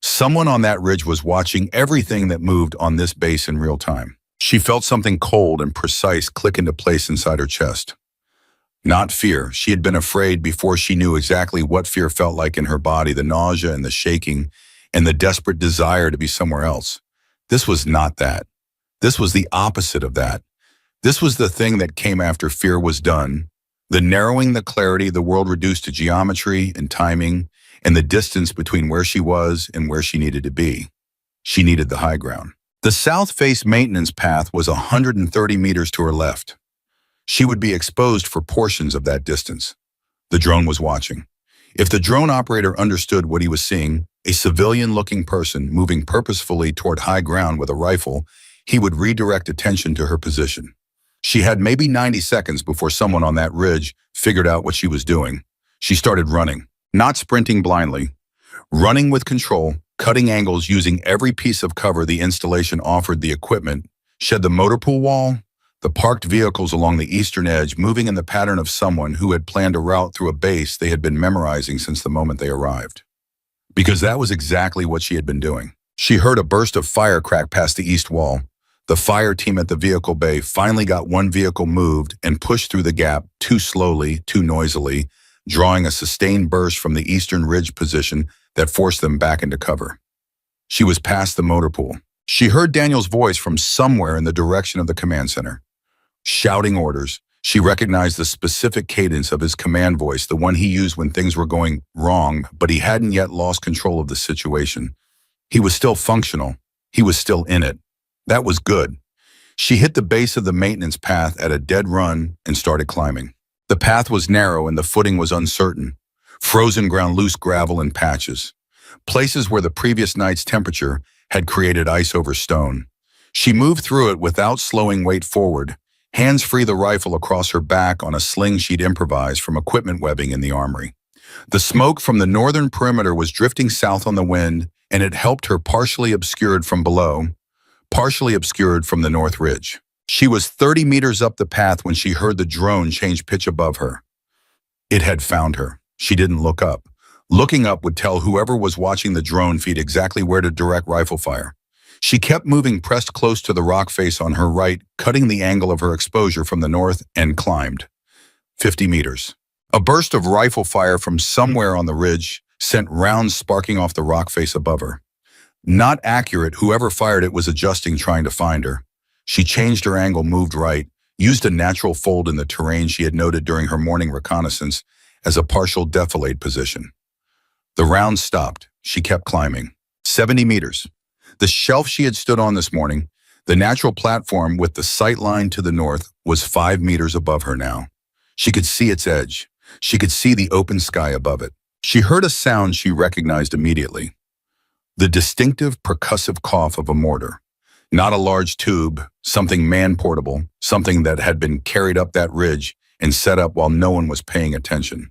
Someone on that ridge was watching everything that moved on this base in real time. She felt something cold and precise click into place inside her chest. Not fear. She had been afraid before she knew exactly what fear felt like in her body, the nausea and the shaking and the desperate desire to be somewhere else. This was not that. This was the opposite of that. This was the thing that came after fear was done. The narrowing, the clarity, the world reduced to geometry and timing, and the distance between where she was and where she needed to be. She needed the high ground. The south-face maintenance path was 130 meters to her left. She would be exposed for portions of that distance. The drone was watching. If the drone operator understood what he was seeing, a civilian-looking person moving purposefully toward high ground with a rifle, he would redirect attention to her position. She had maybe 90 seconds before someone on that ridge figured out what she was doing. She started running, not sprinting blindly, running with control, cutting angles using every piece of cover the installation offered. The equipment shed the motor pool wall, the parked vehicles along the eastern edge, moving in the pattern of someone who had planned a route through a base they had been memorizing since the moment they arrived. Because that was exactly what she had been doing. She heard a burst of fire crack past the east wall. The fire team at the vehicle bay finally got one vehicle moved and pushed through the gap too slowly, too noisily, drawing a sustained burst from the eastern ridge position that forced them back into cover. She was past the motor pool. She heard Daniel's voice from somewhere in the direction of the command center. Shouting orders. She recognized the specific cadence of his command voice, the one he used when things were going wrong, but he hadn't yet lost control of the situation. He was still functional. He was still in it. That was good. She hit the base of the maintenance path at a dead run and started climbing. The path was narrow and the footing was uncertain. Frozen ground, loose gravel in patches. Places where the previous night's temperature had created ice over stone. She moved through it without slowing weight forward, hands free, the rifle across her back on a sling she'd improvised from equipment webbing in the armory. The smoke from the northern perimeter was drifting south on the wind, and it helped her, partially obscured from below, partially obscured from the north ridge. She was 30 meters up the path when she heard the drone change pitch above her. It had found her. She didn't look up. Looking up would tell whoever was watching the drone feed exactly where to direct rifle fire. She kept moving, pressed close to the rock face on her right, cutting the angle of her exposure from the north, and climbed. 50 meters. A burst of rifle fire from somewhere on the ridge sent rounds sparking off the rock face above her. Not accurate, whoever fired it was adjusting, trying to find her. She changed her angle, moved right, used a natural fold in the terrain she had noted during her morning reconnaissance as a partial defilade position. The round stopped. She kept climbing. 70 meters. The shelf she had stood on this morning, the natural platform with the sight line to the north, was 5 meters above her now. She could see its edge. She could see the open sky above it. She heard a sound she recognized immediately. The distinctive percussive cough of a mortar. Not a large tube, something man-portable, something that had been carried up that ridge and set up while no one was paying attention.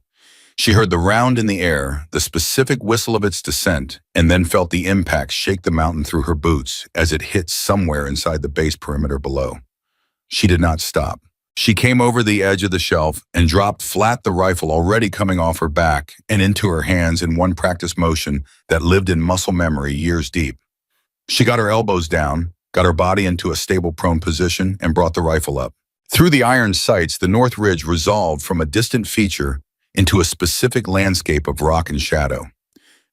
She heard the round in the air, the specific whistle of its descent, and then felt the impact shake the mountain through her boots as it hit somewhere inside the base perimeter below. She did not stop. She came over the edge of the shelf and dropped flat, the rifle already coming off her back and into her hands in one practice motion that lived in muscle memory years deep. She got her elbows down, got her body into a stable prone position, and brought the rifle up. Through the iron sights, the north ridge resolved from a distant feature into a specific landscape of rock and shadow.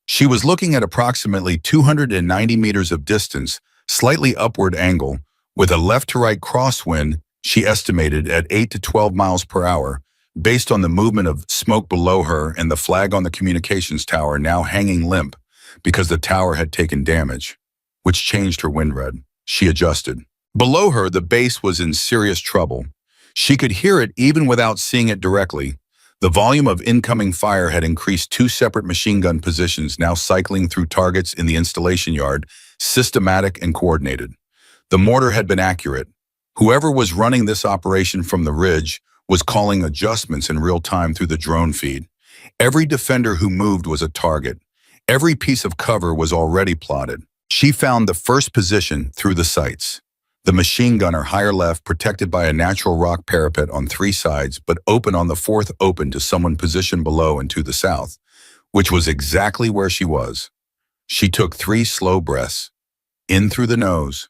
She was looking at approximately 290 meters of distance, slightly upward angle, with a left-to-right crosswind she estimated at 8 to 12 miles per hour, based on the movement of smoke below her and the flag on the communications tower now hanging limp, because the tower had taken damage, which changed her wind read. She adjusted. Below her, the base was in serious trouble. She could hear it even without seeing it directly. The volume of incoming fire had increased. Two separate machine gun positions now cycling through targets in the installation yard, systematic and coordinated. The mortar had been accurate. Whoever was running this operation from the ridge was calling adjustments in real time through the drone feed. Every defender who moved was a target. Every piece of cover was already plotted. She found the first position through the sights. The machine gunner higher left, protected by a natural rock parapet on three sides, but open on the fourth, open to someone positioned below and to the south, which was exactly where she was. She took 3 slow breaths, in through the nose,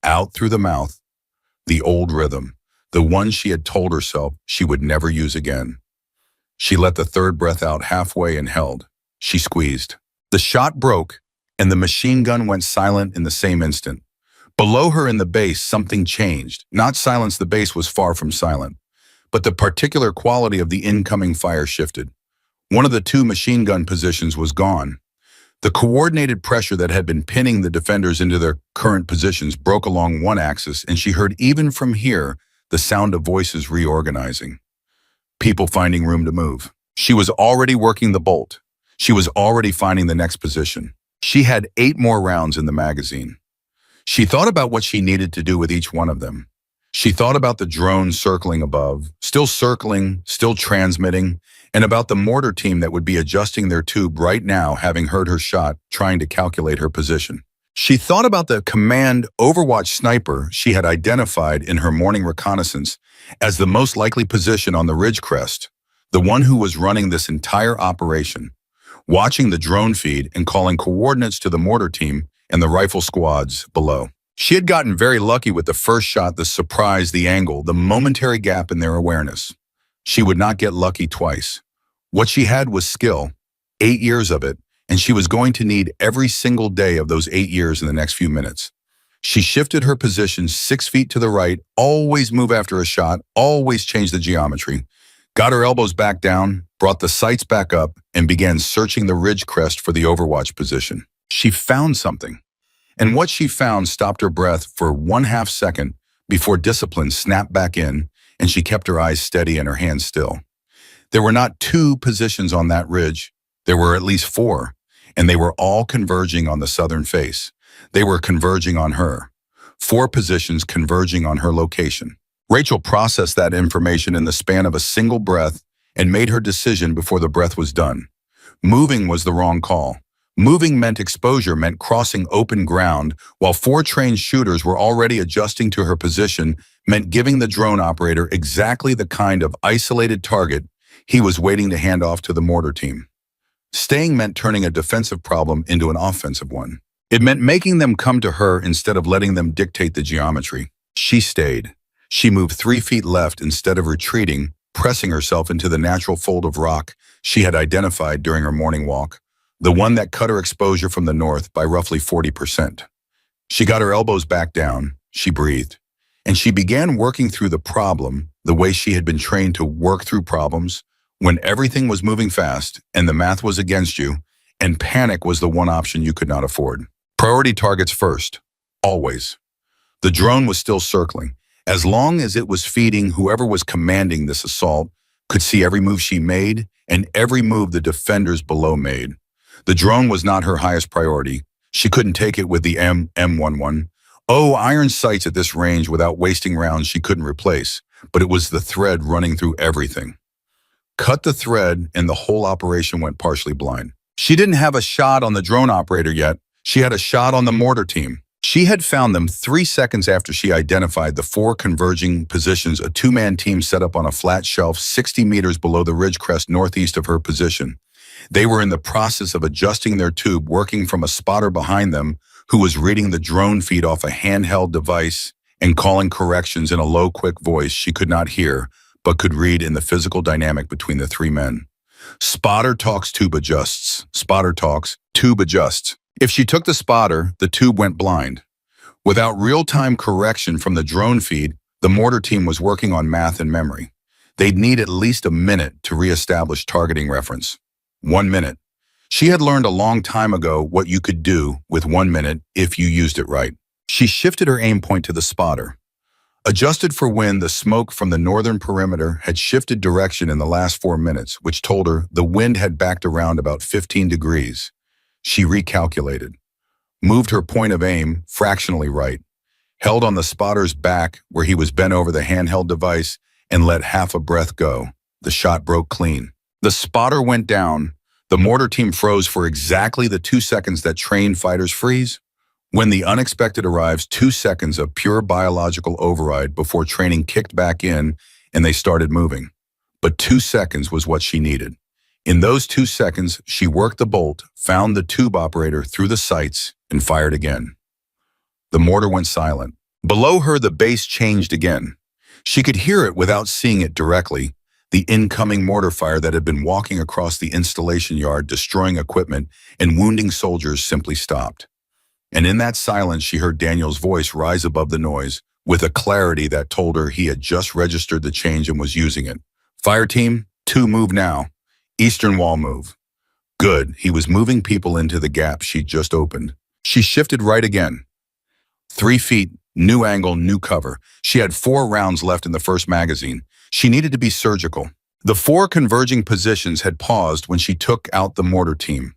out through the mouth, the old rhythm, the one she had told herself she would never use again. She let the third breath out halfway and held. She squeezed. The shot broke, and the machine gun went silent in the same instant. Below her in the base, something changed. Not silence, the base was far from silent, but the particular quality of the incoming fire shifted. One of the 2 machine gun positions was gone. The coordinated pressure that had been pinning the defenders into their current positions broke along one axis, and she heard even from here the sound of voices reorganizing. People finding room to move. She was already working the bolt. She was already finding the next position. She had 8 more rounds in the magazine. She thought about what she needed to do with each one of them. She thought about the drone circling above, still circling, still transmitting, and about the mortar team that would be adjusting their tube right now, having heard her shot, trying to calculate her position. She thought about the command Overwatch sniper she had identified in her morning reconnaissance as the most likely position on the ridge crest, the one who was running this entire operation, watching the drone feed and calling coordinates to the mortar team and the rifle squads below. She had gotten very lucky with the first shot, the surprise, the angle, the momentary gap in their awareness. She would not get lucky twice. What she had was skill, 8 years of it, and she was going to need every single day of those 8 years in the next few minutes. She shifted her position 6 feet to the right, always move after a shot, always change the geometry, got her elbows back down, brought the sights back up, and began searching the ridge crest for the Overwatch position. She found something, and what she found stopped her breath for 1/2 second before discipline snapped back in, and she kept her eyes steady and her hands still. There were not 2 positions on that ridge. There were at least 4, and they were all converging on the southern face. They were converging on her. 4 positions converging on her location. Rachel processed that information in the span of a single breath and made her decision before the breath was done. Moving was the wrong call. Moving meant exposure, meant crossing open ground, while 4 trained shooters were already adjusting to her position, meant giving the drone operator exactly the kind of isolated target he was waiting to hand off to the mortar team. Staying meant turning a defensive problem into an offensive one. It meant making them come to her instead of letting them dictate the geometry. She stayed. She moved 3 feet left instead of retreating, pressing herself into the natural fold of rock she had identified during her morning walk, the one that cut her exposure from the north by roughly 40%. She got her elbows back down, she breathed, and she began working through the problem the way she had been trained to work through problems, when everything was moving fast and the math was against you, and panic was the one option you could not afford. Priority targets first, always. The drone was still circling. As long as it was feeding, whoever was commanding this assault could see every move she made and every move the defenders below made. The drone was not her highest priority. She couldn't take it with the M11. Oh, iron sights at this range without wasting rounds she couldn't replace, but it was the thread running through everything. Cut the thread and the whole operation went partially blind. She didn't have a shot on the drone operator yet. She had a shot on the mortar team. She had found them 3 seconds after she identified the 4 converging positions, a 2-man team set up on a flat shelf 60 meters below the ridge crest northeast of her position. They were in the process of adjusting their tube, working from a spotter behind them who was reading the drone feed off a handheld device and calling corrections in a low, quick voice she could not hear, but could read in the physical dynamic between the 3 men. Spotter talks, tube adjusts. Spotter talks, tube adjusts. If she took the spotter, the tube went blind. Without real-time correction from the drone feed, the mortar team was working on math and memory. They'd need at least a minute to reestablish targeting reference. 1 minute. She had learned a long time ago what you could do with 1 minute if you used it right. She shifted her aim point to the spotter. Adjusted for wind, the smoke from the northern perimeter had shifted direction in the last 4 minutes, which told her the wind had backed around about 15 degrees. She recalculated, moved her point of aim fractionally right, held on the spotter's back where he was bent over the handheld device, and let half a breath go. The shot broke clean. The spotter went down. The mortar team froze for exactly the 2 seconds that trained fighters freeze. When the unexpected arrives, 2 seconds of pure biological override before training kicked back in and they started moving. But 2 seconds was what she needed. In those 2 seconds, she worked the bolt, found the tube operator through the sights, and fired again. The mortar went silent. Below her, the base changed again. She could hear it without seeing it directly. The incoming mortar fire that had been walking across the installation yard, destroying equipment and wounding soldiers, simply stopped. And in that silence, she heard Daniel's voice rise above the noise with a clarity that told her he had just registered the change and was using it. Fire team, 2 move now. Eastern wall move. Good, he was moving people into the gap she'd just opened. She shifted right again. 3 feet, new angle, new cover. She had 4 rounds left in the first magazine. She needed to be surgical. The 4 converging positions had paused when she took out the mortar team.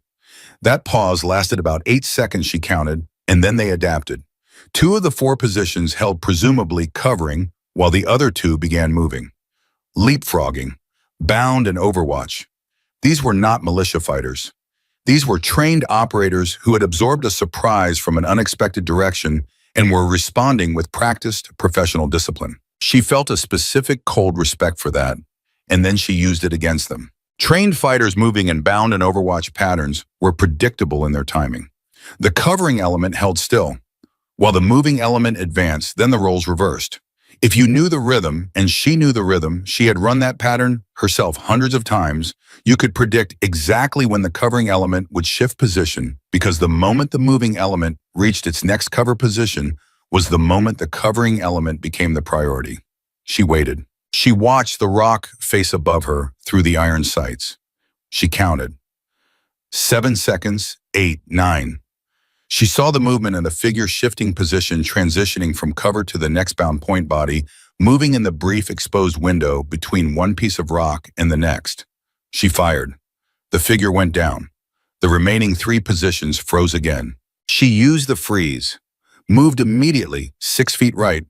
That pause lasted about 8 seconds, she counted, and then they adapted. 2 of the 4 positions held presumably covering, while the other 2 began moving. Leapfrogging, bound and overwatch. These were not militia fighters. These were trained operators who had absorbed a surprise from an unexpected direction and were responding with practiced professional discipline. She felt a specific cold respect for that, and then she used it against them. Trained fighters moving in bound and overwatch patterns were predictable in their timing. The covering element held still, while the moving element advanced, then the roles reversed. If you knew the rhythm, and she knew the rhythm, she had run that pattern herself hundreds of times, you could predict exactly when the covering element would shift position, because the moment the moving element reached its next cover position was the moment the covering element became the priority. She waited. She watched the rock face above her through the iron sights. She counted. 7 seconds, 8, 9. She saw the movement in the figure shifting position, transitioning from cover to the next bound point body, moving in the brief exposed window between one piece of rock and the next. She fired. The figure went down. The remaining 3 positions froze again. She used the freeze, moved immediately 6 feet right,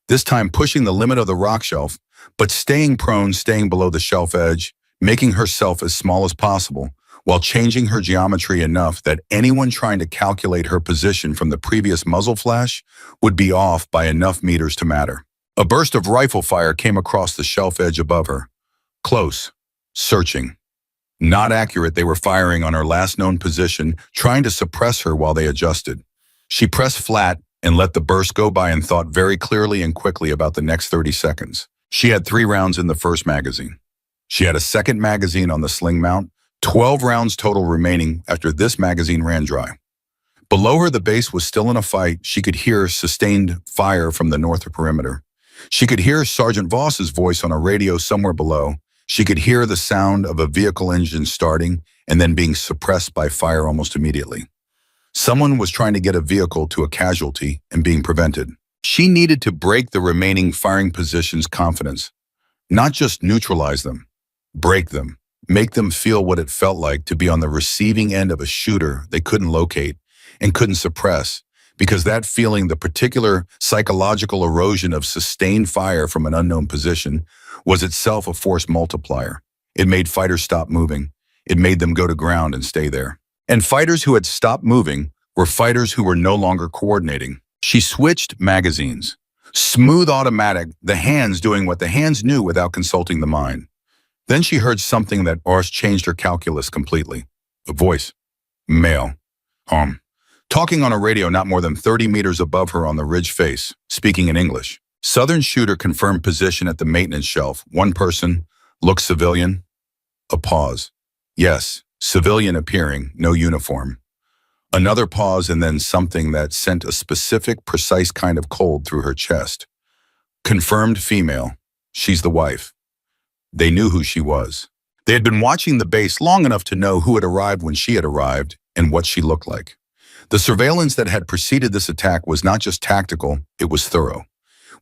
this time pushing the limit of the rock shelf, but staying prone, staying below the shelf edge, making herself as small as possible, while changing her geometry enough that anyone trying to calculate her position from the previous muzzle flash would be off by enough meters to matter. A burst of rifle fire came across the shelf edge above her. Close. Searching. Not accurate, they were firing on her last known position, trying to suppress her while they adjusted. She pressed flat and let the burst go by and thought very clearly and quickly about the next 30 seconds. She had 3 rounds in the first magazine. She had a second magazine on the sling mount, 12 rounds total remaining after this magazine ran dry. Below her, the base was still in a fight. She could hear sustained fire from the north perimeter. She could hear Sergeant Voss's voice on a radio somewhere below. She could hear the sound of a vehicle engine starting and then being suppressed by fire almost immediately. Someone was trying to get a vehicle to a casualty and being prevented. She needed to break the remaining firing positions' confidence, not just neutralize them, break them. Make them feel what it felt like to be on the receiving end of a shooter they couldn't locate and couldn't suppress, because that feeling, the particular psychological erosion of sustained fire from an unknown position, was itself a force multiplier. It made fighters stop moving. It made them go to ground and stay there. And fighters who had stopped moving were fighters who were no longer coordinating. She switched magazines. Smooth automatic, the hands doing what the hands knew without consulting the mind. Then she heard something that changed her calculus completely. A voice. Male. Talking on a radio not more than 30 meters above her on the ridge face, speaking in English. Southern shooter confirmed position at the maintenance shelf. One person. Looks civilian. A pause. Yes, civilian appearing, no uniform. Another pause and then something that sent a specific, precise kind of cold through her chest. Confirmed female. She's the wife. They knew who she was. They had been watching the base long enough to know who had arrived when she had arrived and what she looked like. The surveillance that had preceded this attack was not just tactical, it was thorough,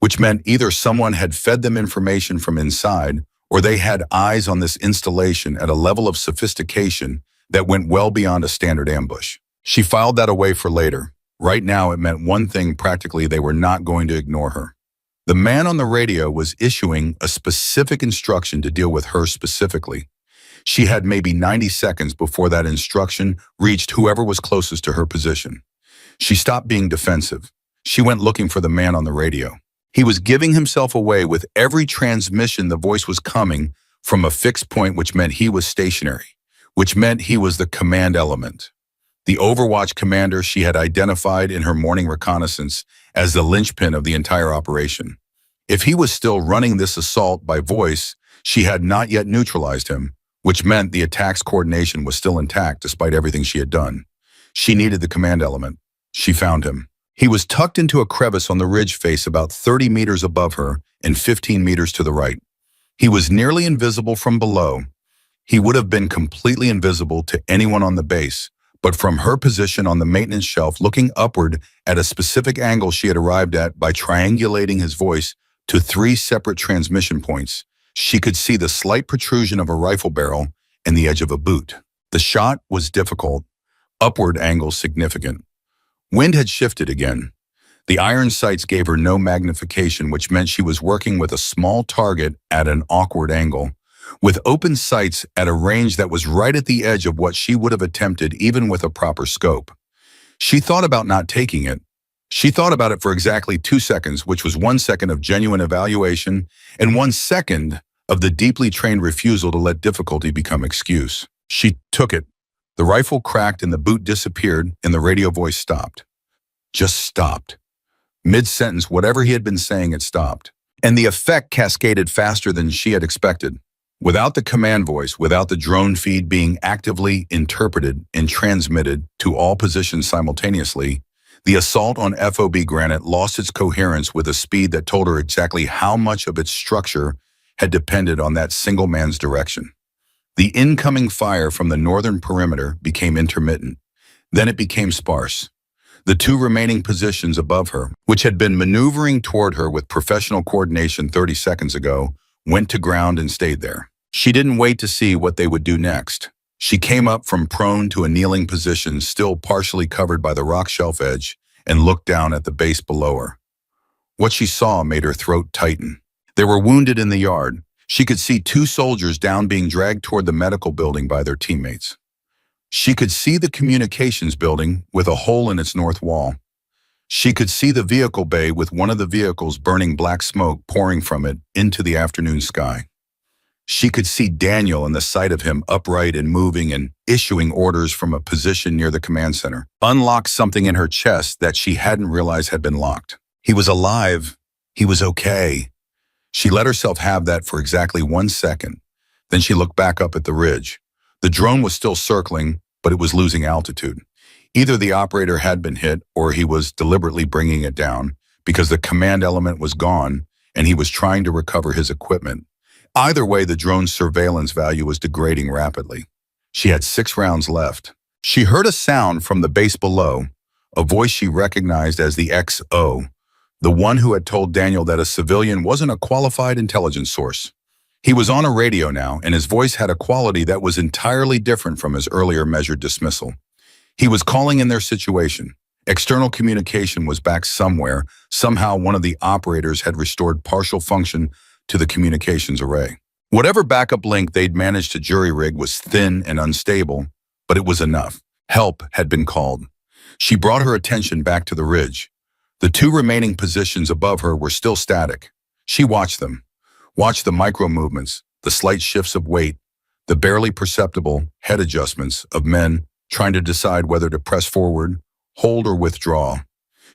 which meant either someone had fed them information from inside or they had eyes on this installation at a level of sophistication that went well beyond a standard ambush. She filed that away for later. Right now, it meant one thing practically: they were not going to ignore her. The man on the radio was issuing a specific instruction to deal with her specifically. She had maybe 90 seconds before that instruction reached whoever was closest to her position. She stopped being defensive. She went looking for the man on the radio. He was giving himself away with every transmission. The voice was coming from a fixed point, which meant he was stationary, which meant he was the command element. The Overwatch commander she had identified in her morning reconnaissance as the linchpin of the entire operation. If he was still running this assault by voice, she had not yet neutralized him, which meant the attack's coordination was still intact despite everything she had done. She needed the command element. She found him. He was tucked into a crevice on the ridge face about 30 meters above her and 15 meters to the right. He was nearly invisible from below. He would have been completely invisible to anyone on the base, but from her position on the maintenance shelf, looking upward at a specific angle she had arrived at by triangulating his voice to 3 separate transmission points, she could see the slight protrusion of a rifle barrel and the edge of a boot. The shot was difficult, upward angle significant. Wind had shifted again. The iron sights gave her no magnification, which meant she was working with a small target at an awkward angle, with open sights at a range that was right at the edge of what she would have attempted even with a proper scope. She thought about not taking it. She thought about it for exactly 2 seconds, which was 1 second of genuine evaluation and 1 second of the deeply trained refusal to let difficulty become excuse. She took it. The rifle cracked and the boot disappeared and the radio voice stopped. Just stopped. Mid-sentence, whatever he had been saying had stopped. And the effect cascaded faster than she had expected. Without the command voice, without the drone feed being actively interpreted and transmitted to all positions simultaneously, the assault on FOB Granite lost its coherence with a speed that told her exactly how much of its structure had depended on that single man's direction. The incoming fire from the northern perimeter became intermittent. Then it became sparse. The 2 remaining positions above her, which had been maneuvering toward her with professional coordination 30 seconds ago, went to ground and stayed there. She didn't wait to see what they would do next. She came up from prone to a kneeling position, still partially covered by the rock shelf edge, and looked down at the base below her. What she saw made her throat tighten. They were wounded in the yard. She could see 2 soldiers down being dragged toward the medical building by their teammates. She could see the communications building with a hole in its north wall. She could see the vehicle bay with one of the vehicles burning black smoke pouring from it into the afternoon sky. She could see Daniel and the sight of him upright and moving and issuing orders from a position near the command center unlocked something in her chest that she hadn't realized had been locked. He was alive. He was okay. She let herself have that for exactly 1 second. Then she looked back up at the ridge. The drone was still circling, but it was losing altitude. Either the operator had been hit or he was deliberately bringing it down because the command element was gone and he was trying to recover his equipment. Either way, the drone's surveillance value was degrading rapidly. She had 6 rounds left. She heard a sound from the base below, a voice she recognized as the XO, the one who had told Daniel that a civilian wasn't a qualified intelligence source. He was on a radio now, and his voice had a quality that was entirely different from his earlier measured dismissal. He was calling in their situation. External communication was back somewhere. Somehow one of the operators had restored partial function to the communications array. Whatever backup link they'd managed to jury-rig was thin and unstable, but it was enough. Help had been called. She brought her attention back to the ridge. The 2 remaining positions above her were still static. She watched them. Watched the micro-movements, the slight shifts of weight, the barely perceptible head adjustments of men trying to decide whether to press forward, hold, or withdraw.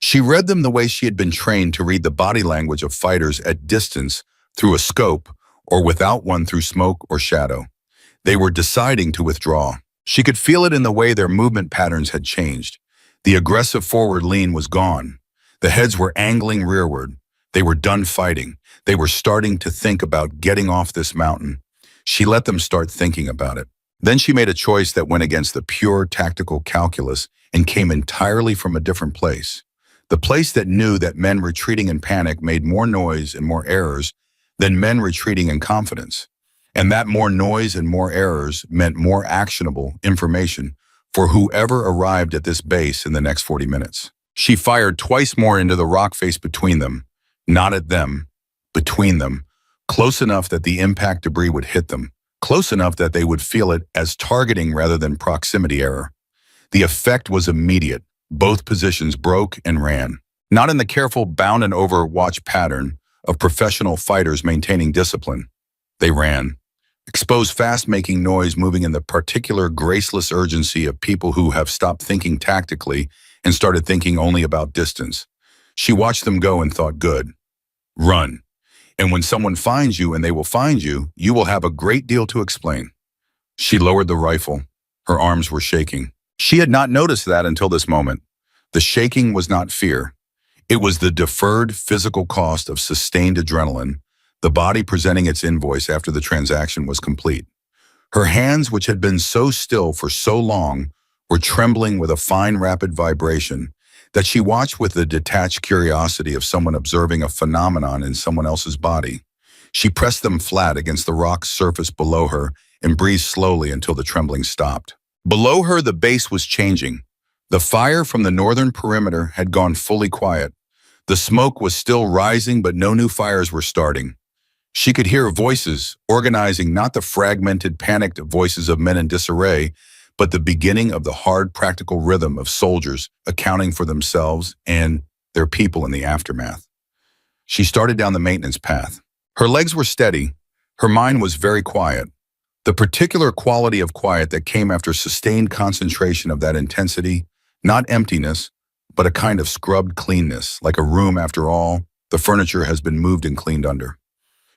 She read them the way she had been trained to read the body language of fighters at distance through a scope or without one through smoke or shadow. They were deciding to withdraw. She could feel it in the way their movement patterns had changed. The aggressive forward lean was gone. The heads were angling rearward. They were done fighting. They were starting to think about getting off this mountain. She let them start thinking about it. Then she made a choice that went against the pure tactical calculus and came entirely from a different place. The place that knew that men retreating in panic made more noise and more errors than men retreating in confidence. And that more noise and more errors meant more actionable information for whoever arrived at this base in the next 40 minutes. She fired twice more into the rock face between them, not at them, between them, close enough that the impact debris would hit them, close enough that they would feel it as targeting rather than proximity error. The effect was immediate. Both positions broke and ran. Not in the careful bound and over watch pattern of professional fighters maintaining discipline. They ran. Exposed fast making noise moving in the particular graceless urgency of people who have stopped thinking tactically and started thinking only about distance. She watched them go and thought, good. Run. And when someone finds you, and they will find you, you will have a great deal to explain. She lowered the rifle. Her arms were shaking. She had not noticed that until this moment. The shaking was not fear. It was the deferred physical cost of sustained adrenaline, the body presenting its invoice after the transaction was complete. Her hands, which had been so still for so long, were trembling with a fine, rapid vibration that she watched with the detached curiosity of someone observing a phenomenon in someone else's body. She pressed them flat against the rock surface below her and breathed slowly until the trembling stopped. Below her, the base was changing. The fire from the northern perimeter had gone fully quiet. The smoke was still rising, but no new fires were starting. She could hear voices, organizing, not the fragmented, panicked voices of men in disarray, but the beginning of the hard, practical rhythm of soldiers accounting for themselves and their people in the aftermath. She started down the maintenance path. Her legs were steady. Her mind was very quiet. The particular quality of quiet that came after sustained concentration of that intensity, not emptiness, but a kind of scrubbed cleanness, like a room after all, the furniture has been moved and cleaned under.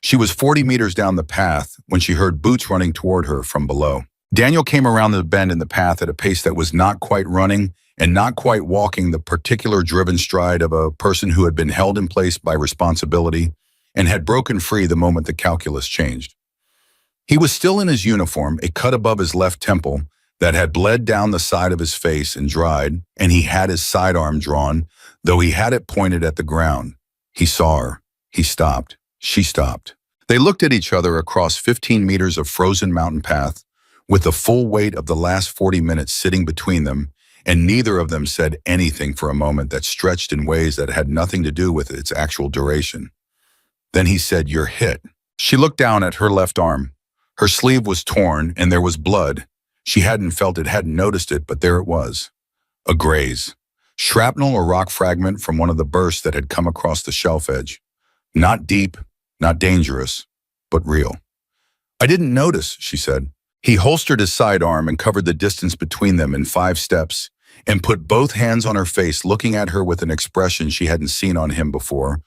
She was 40 meters down the path when she heard boots running toward her from below. Daniel came around the bend in the path at a pace that was not quite running and not quite walking the particular driven stride of a person who had been held in place by responsibility and had broken free the moment the calculus changed. He was still in his uniform, a cut above his left temple that had bled down the side of his face and dried, and he had his sidearm drawn, though he had it pointed at the ground. He saw her. He stopped. She stopped. They looked at each other across 15 meters of frozen mountain path, with the full weight of the last 40 minutes sitting between them, and neither of them said anything for a moment that stretched in ways that had nothing to do with its actual duration. Then he said, "You're hit." She looked down at her left arm. Her sleeve was torn, and there was blood. She hadn't felt it, hadn't noticed it, but there it was. A graze. Shrapnel or rock fragment from one of the bursts that had come across the shelf edge. Not deep, not dangerous, but real. "I didn't notice," she said. He holstered his sidearm and covered the distance between them in 5 steps and put both hands on her face, looking at her with an expression she hadn't seen on him before,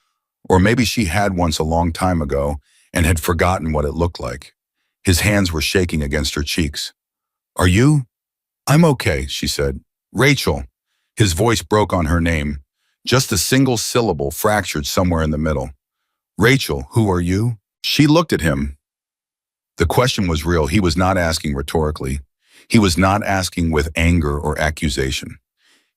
or maybe she had once a long time ago and had forgotten what it looked like. His hands were shaking against her cheeks. "Are you?" "I'm okay," she said. "Rachel." His voice broke on her name, just a single syllable fractured somewhere in the middle. "Rachel, who are you?" She looked at him. The question was real. He was not asking rhetorically. He was not asking with anger or accusation.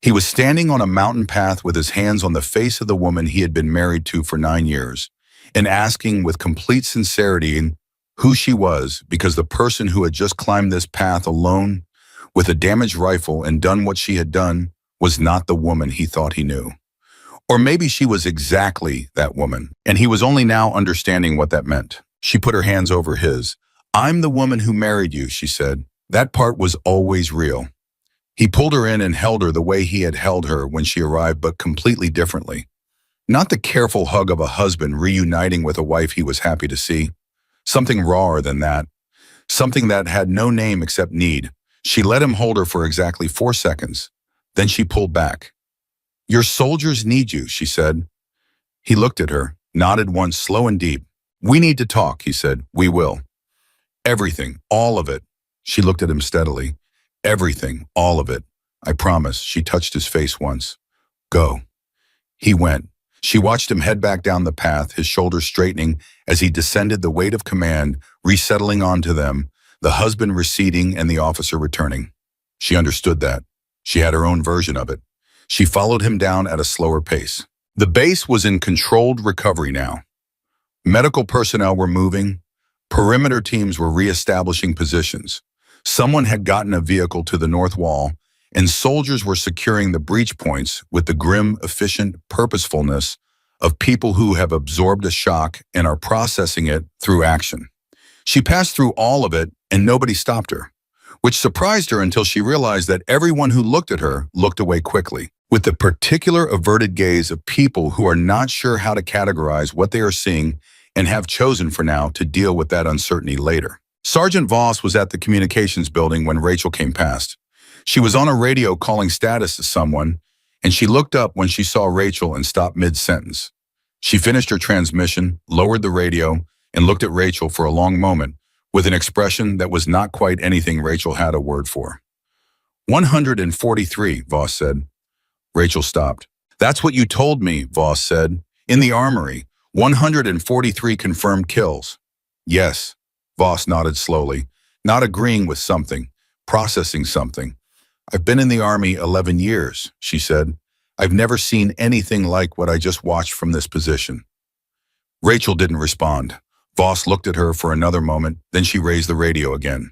He was standing on a mountain path with his hands on the face of the woman he had been married to for 9 years, and asking with complete sincerity who she was, because the person who had just climbed this path alone with a damaged rifle and done what she had done was not the woman he thought he knew. Or maybe she was exactly that woman, and he was only now understanding what that meant. She put her hands over his. "I'm the woman who married you," she said. That part was always real. He pulled her in and held her the way he had held her when she arrived, but completely differently. Not the careful hug of a husband reuniting with a wife he was happy to see. Something rawer than that. Something that had no name except need. She let him hold her for exactly 4 seconds. Then she pulled back. "Your soldiers need you," she said. He looked at her, nodded once, slow and deep. "We need to talk," he said. "We will. Everything, all of it." She looked at him steadily. "Everything, all of it. I promise." She touched his face once. "Go." He went. She watched him head back down the path, his shoulders straightening as he descended, the weight of command resettling onto them, the husband receding and the officer returning. She understood that. She had her own version of it. She followed him down at a slower pace. The base was in controlled recovery now. Medical personnel were moving. Perimeter teams were reestablishing positions. Someone had gotten a vehicle to the north wall, and soldiers were securing the breach points with the grim, efficient purposefulness of people who have absorbed a shock and are processing it through action. She passed through all of it, and nobody stopped her, which surprised her until she realized that everyone who looked at her looked away quickly, with the particular averted gaze of people who are not sure how to categorize what they are seeing and have chosen for now to deal with that uncertainty later. Sergeant Voss was at the communications building when Rachel came past. She was on a radio calling status to someone, and she looked up when she saw Rachel and stopped mid-sentence. She finished her transmission, lowered the radio, and looked at Rachel for a long moment with an expression that was not quite anything Rachel had a word for. 143, Voss said. Rachel stopped. That's what you told me, Voss said. In the armory, 143 confirmed kills. Yes, Voss nodded slowly, not agreeing with something, processing something. I've been in the Army 11 years, she said. I've never seen anything like what I just watched from this position. Rachel didn't respond. Voss looked at her for another moment, then she raised the radio again.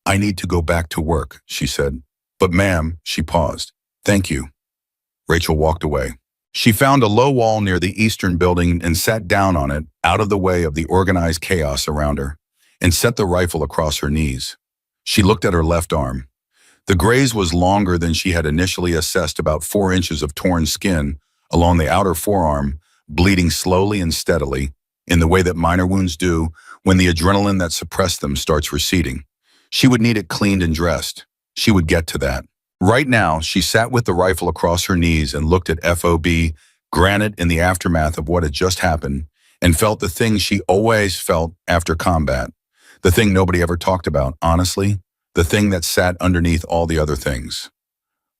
I need to go back to work, she said. But ma'am, she paused. Thank you. Rachel walked away. She found a low wall near the eastern building and sat down on it, out of the way of the organized chaos around her, and set the rifle across her knees. She looked at her left arm. The graze was longer than she had initially assessed, about 4 inches of torn skin along the outer forearm, bleeding slowly and steadily, in the way that minor wounds do when the adrenaline that suppressed them starts receding. She would need it cleaned and dressed. She would get to that. Right now, she sat with the rifle across her knees and looked at FOB, Granite, in the aftermath of what had just happened, and felt the thing she always felt after combat. The thing nobody ever talked about, honestly. The thing that sat underneath all the other things.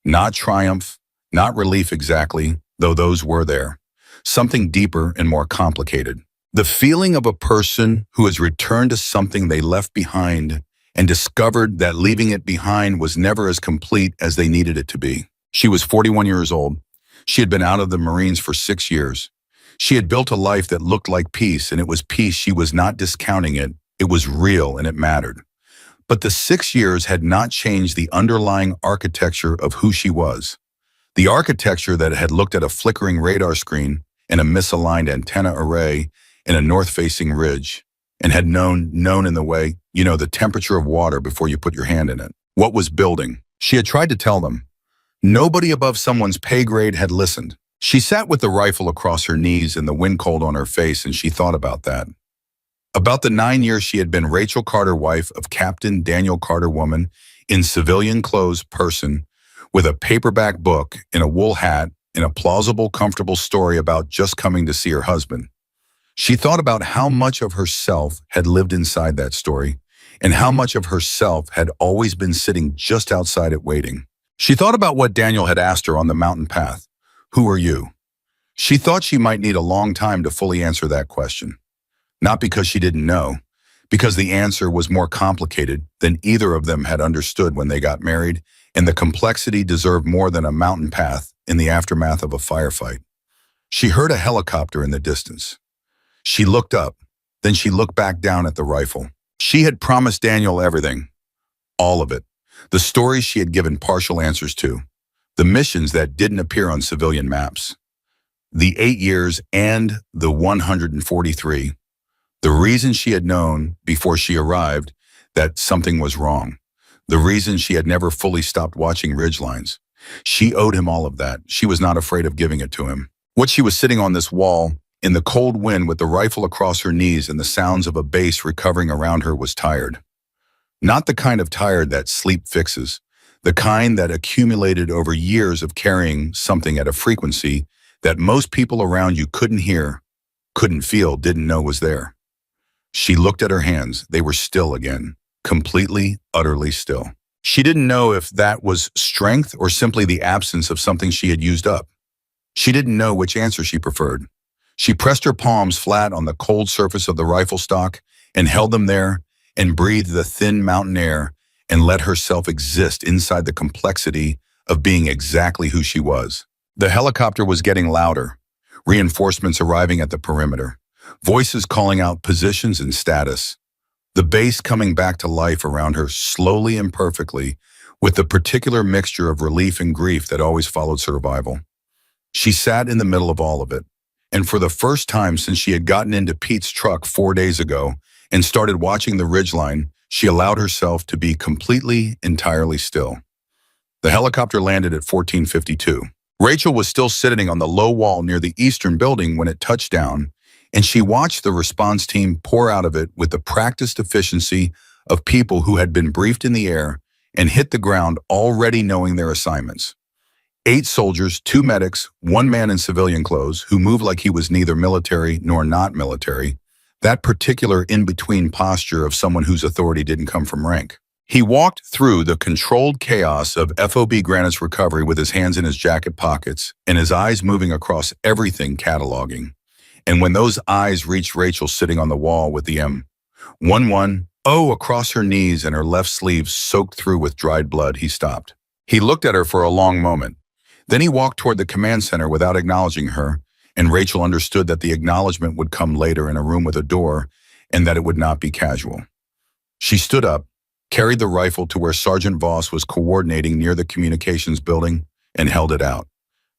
Not triumph, not relief exactly, though those were there. Something deeper and more complicated. The feeling of a person who has returned to something they left behind and discovered that leaving it behind was never as complete as they needed it to be. She was 41 years old. She had been out of the Marines for 6 years. She had built a life that looked like peace, and it was peace. She was not discounting it. It was real, and it mattered. But the 6 years had not changed the underlying architecture of who she was. The architecture that had looked at a flickering radar screen and a misaligned antenna array in a north-facing ridge, and had known in the way, the temperature of water before you put your hand in it. What was building? She had tried to tell them. Nobody above someone's pay grade had listened. She sat with the rifle across her knees and the wind cold on her face, and she thought about that. About the 9 years she had been Rachel Carter, wife of Captain Daniel Carter, woman in civilian clothes, person with a paperback book, in a wool hat, in a plausible, comfortable story about just coming to see her husband. She thought about how much of herself had lived inside that story, and how much of herself had always been sitting just outside it waiting. She thought about what Daniel had asked her on the mountain path. Who are you? She thought she might need a long time to fully answer that question. Not because she didn't know, because the answer was more complicated than either of them had understood when they got married, and the complexity deserved more than a mountain path in the aftermath of a firefight. She heard a helicopter in the distance. She looked up, then she looked back down at the rifle. She had promised Daniel everything, all of it, the stories she had given partial answers to, the missions that didn't appear on civilian maps, the 8 years and the 143. The reason she had known before she arrived that something was wrong. The reason she had never fully stopped watching ridgelines. She owed him all of that. She was not afraid of giving it to him. What she was sitting on this wall, in the cold wind with the rifle across her knees and the sounds of a base recovering around her, was tired. Not the kind of tired that sleep fixes. The kind that accumulated over years of carrying something at a frequency that most people around you couldn't hear, couldn't feel, didn't know was there. She looked at her hands. They were still again, completely, utterly still. She didn't know if that was strength or simply the absence of something she had used up. She didn't know which answer she preferred. She pressed her palms flat on the cold surface of the rifle stock and held them there and breathed the thin mountain air and let herself exist inside the complexity of being exactly who she was. The helicopter was getting louder, reinforcements arriving at the perimeter, voices calling out positions and status. The base coming back to life around her slowly and perfectly, with the particular mixture of relief and grief that always followed survival. She sat in the middle of all of it, and for the first time since she had gotten into Pete's truck 4 days ago and started watching the ridgeline, she allowed herself to be completely, entirely still. The helicopter landed at 14:52. Rachel was still sitting on the low wall near the eastern building when it touched down, and she watched the response team pour out of it with the practiced efficiency of people who had been briefed in the air and hit the ground already knowing their assignments. 8 soldiers, 2 medics, 1 man in civilian clothes who moved like he was neither military nor not military, that particular in-between posture of someone whose authority didn't come from rank. He walked through the controlled chaos of FOB Granite's recovery with his hands in his jacket pockets and his eyes moving across everything cataloging. And when those eyes reached Rachel sitting on the wall with the M11 across her knees and her left sleeve soaked through with dried blood, he stopped. He looked at her for a long moment. Then he walked toward the command center without acknowledging her, and Rachel understood that the acknowledgement would come later in a room with a door and that it would not be casual. She stood up, carried the rifle to where Sergeant Voss was coordinating near the communications building, and held it out.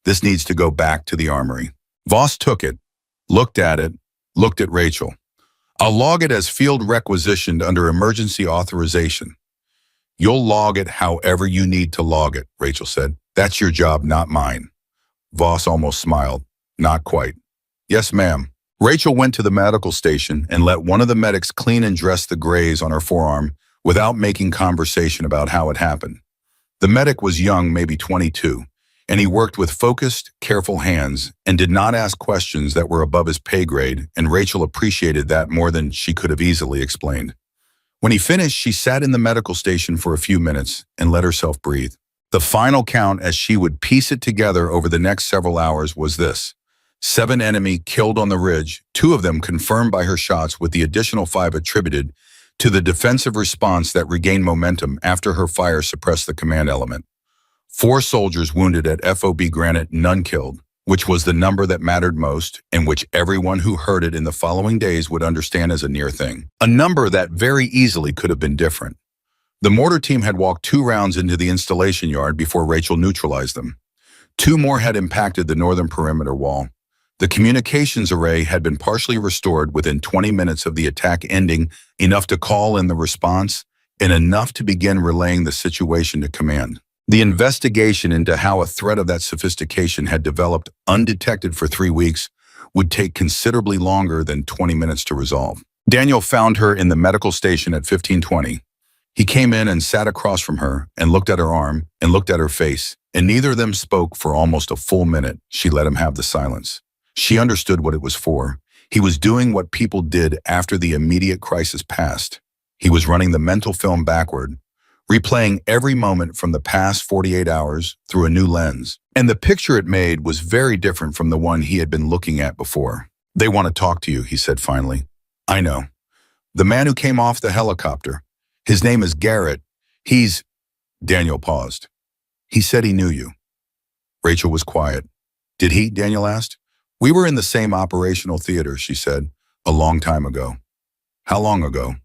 This needs to go back to the armory. Voss took it, looked at Rachel. I'll log it as field requisitioned under emergency authorization. You'll log it however you need to log it, Rachel said. That's your job, not mine. Voss almost smiled. Not quite. Yes, ma'am. Rachel went to the medical station and let one of the medics clean and dress the graze on her forearm without making conversation about how it happened. The medic was young, maybe 22, and he worked with focused, careful hands and did not ask questions that were above his pay grade, and Rachel appreciated that more than she could have easily explained. When he finished, she sat in the medical station for a few minutes and let herself breathe. The final count as she would piece it together over the next several hours was this: 7 enemy killed on the ridge, 2 of them confirmed by her shots with the additional 5 attributed to the defensive response that regained momentum after her fire suppressed the command element. 4 soldiers wounded at FOB Granite, none killed, which was the number that mattered most and which everyone who heard it in the following days would understand as a near thing. A number that very easily could have been different. The mortar team had walked 2 rounds into the installation yard before Rachel neutralized them. 2 more had impacted the northern perimeter wall. The communications array had been partially restored within 20 minutes of the attack ending, enough to call in the response and enough to begin relaying the situation to command. The investigation into how a threat of that sophistication had developed undetected for 3 weeks would take considerably longer than 20 minutes to resolve. Daniel found her in the medical station at 15:20. He came in and sat across from her and looked at her arm and looked at her face, and neither of them spoke for almost a full minute. She let him have the silence. She understood what it was for. He was doing what people did after the immediate crisis passed. He was running the mental film backward, replaying every moment from the past 48 hours through a new lens. And the picture it made was very different from the one he had been looking at before. They want to talk to you, he said finally. I know. The man who came off the helicopter. His name is Garrett. He's... Daniel paused. He said he knew you. Rachel was quiet. Did he? Daniel asked. We were in the same operational theater, she said, a long time ago. How long ago?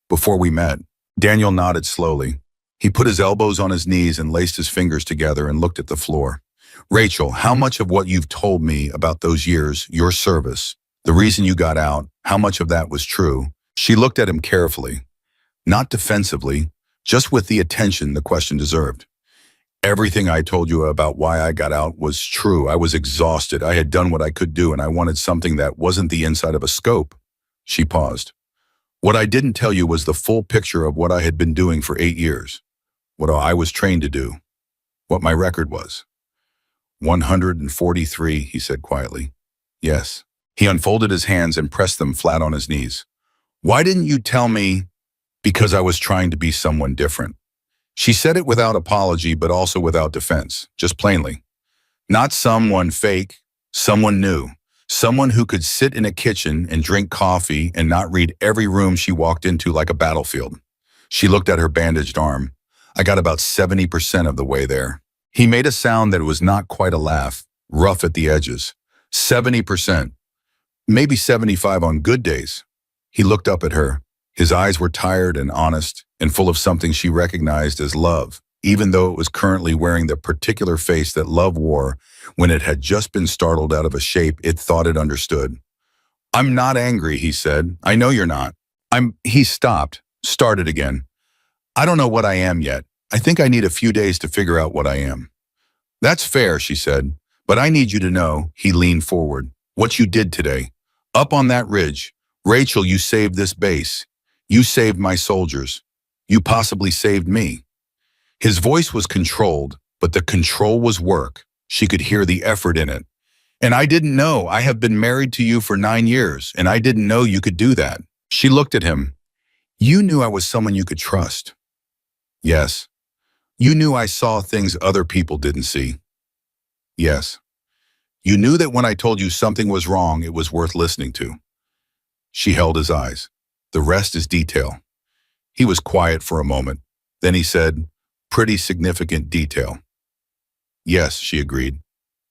Before we met. Daniel nodded slowly. He put his elbows on his knees and laced his fingers together and looked at the floor. Rachel, how much of what you've told me about those years, your service, the reason you got out, how much of that was true? She looked at him carefully. Not defensively, just with the attention the question deserved. Everything I told you about why I got out was true. I was exhausted. I had done what I could do, and I wanted something that wasn't the inside of a scope. She paused. What I didn't tell you was the full picture of what I had been doing for 8 years, what I was trained to do, what my record was. 143, he said quietly. Yes. He unfolded his hands and pressed them flat on his knees. Why didn't you tell me? Because I was trying to be someone different. She said it without apology, but also without defense, just plainly. Not someone fake, someone new. Someone who could sit in a kitchen and drink coffee and not read every room she walked into like a battlefield. She looked at her bandaged arm. I got about 70% of the way there. He made a sound that was not quite a laugh, rough at the edges. 70%, maybe 75 on good days. He looked up at her. His eyes were tired and honest and full of something she recognized as love, even though it was currently wearing the particular face that love wore when it had just been startled out of a shape it thought it understood. I'm not angry, he said. I know you're not. He stopped, started again. I don't know what I am yet. I think I need a few days to figure out what I am. That's fair, she said, but I need you to know, he leaned forward, what you did today. Up on that ridge, Rachel, you saved this base. You saved my soldiers. You possibly saved me. His voice was controlled, but the control was work. She could hear the effort in it. And I didn't know. I have been married to you for 9 years, and I didn't know you could do that. She looked at him. You knew I was someone you could trust. Yes. You knew I saw things other people didn't see. Yes. You knew that when I told you something was wrong, it was worth listening to. She held his eyes. The rest is detail. He was quiet for a moment. Then he said, pretty significant detail. Yes, she agreed.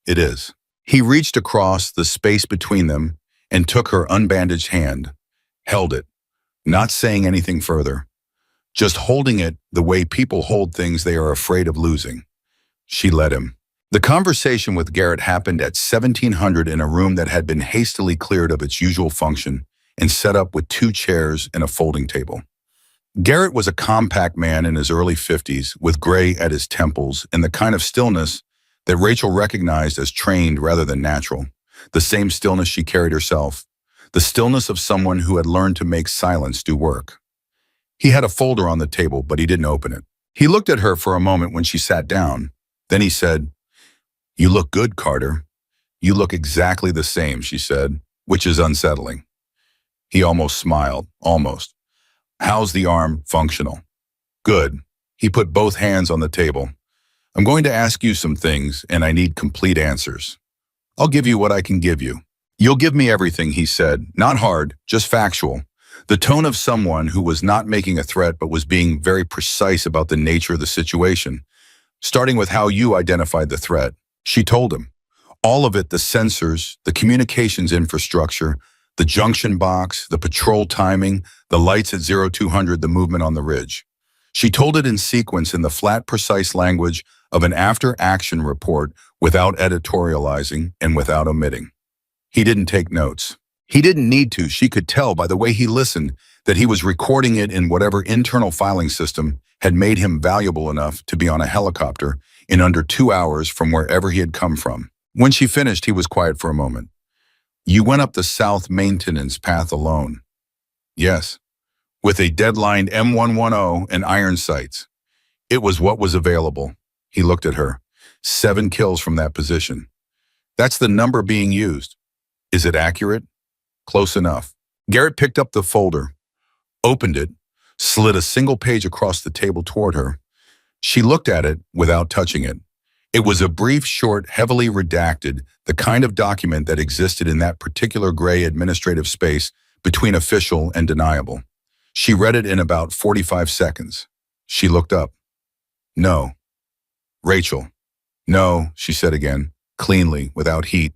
It is. He reached across the space between them and took her unbandaged hand, held it, not saying anything further, just holding it the way people hold things they are afraid of losing. She let him. The conversation with Garrett happened at 1700 in a room that had been hastily cleared of its usual function and set up with 2 chairs and a folding table. Garrett was a compact man in his early 50s with gray at his temples and the kind of stillness that Rachel recognized as trained rather than natural, the same stillness she carried herself, the stillness of someone who had learned to make silence do work. He had a folder on the table, but he didn't open it. He looked at her for a moment when she sat down. Then he said, "You look good, Carter." "You look exactly the same," she said, which is unsettling. He almost smiled, almost. "How's the arm functional?" "Good." He put both hands on the table. "I'm going to ask you some things, and I need complete answers. I'll give you what I can give you." "You'll give me everything," he said. "Not hard, just factual." The tone of someone who was not making a threat but was being very precise about the nature of the situation. "Starting with how you identified the threat." She told him. All of it, the sensors, the communications infrastructure, the junction box, the patrol timing, the lights at 0200, the movement on the ridge. She told it in sequence in the flat, precise language of an after-action report without editorializing and without omitting. He didn't take notes. He didn't need to. She could tell by the way he listened that he was recording it in whatever internal filing system had made him valuable enough to be on a helicopter in under 2 hours from wherever he had come from. When she finished, he was quiet for a moment. "You went up the south maintenance path alone." "Yes." "With a deadlined M110 and iron sights." "It was what was available." He looked at her. 7 kills from that position. "That's the number being used." "Is it accurate?" "Close enough." Garrett picked up the folder, opened it, slid a single page across the table toward her. She looked at it without touching it. It was a brief, short, heavily redacted, the kind of document that existed in that particular gray administrative space between official and deniable. She read it in about 45 seconds. She looked up. "No." "Rachel." "No," she said again, cleanly, without heat.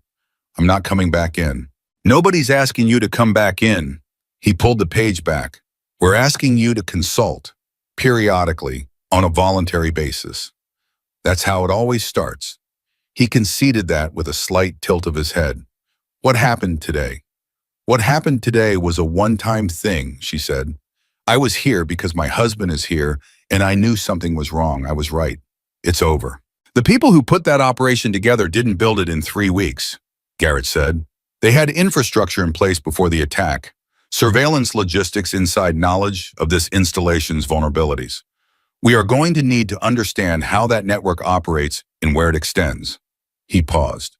"I'm not coming back in." "Nobody's asking you to come back in." He pulled the page back. "We're asking you to consult, periodically, on a voluntary basis." That's how it always starts. He conceded that with a slight tilt of his head. "What happened today?" "What happened today was a one-time thing," she said. "I was here because my husband is here, and I knew something was wrong. I was right. It's over." "The people who put that operation together didn't build it in 3 weeks," Garrett said. "They had infrastructure in place before the attack. Surveillance logistics inside knowledge of this installation's vulnerabilities. We are going to need to understand how that network operates and where it extends." He paused.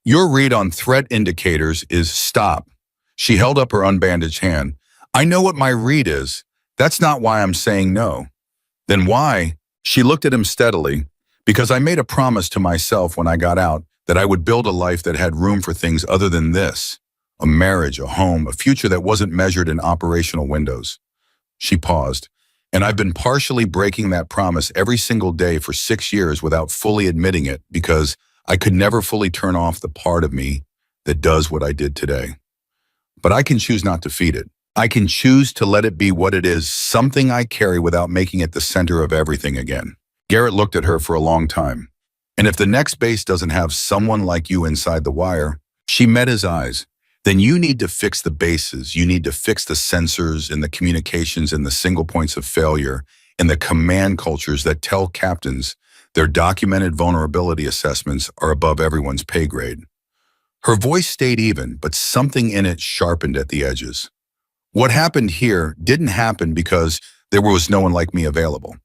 "Your read on threat indicators is stop." She held up her unbandaged hand. "I know what my read is. That's not why I'm saying no." "Then why?" She looked at him steadily. "Because I made a promise to myself when I got out that I would build a life that had room for things other than this, a marriage, a home, a future that wasn't measured in operational windows. She paused, and I've been partially breaking that promise every single day for 6 years without fully admitting it because I could never fully turn off the part of me that does what I did today. But I can choose not to feed it. I can choose to let it be what it is, something I carry without making it the center of everything again. Garrett looked at her for a long time. And if the next base doesn't have someone like you inside the wire, she met his eyes, then you need to fix the bases. You need to fix the sensors and the communications and the single points of failure and the command cultures that tell captains their documented vulnerability assessments are above everyone's pay grade. Her voice stayed even, but something in it sharpened at the edges. What happened here didn't happen because there was no one like me available.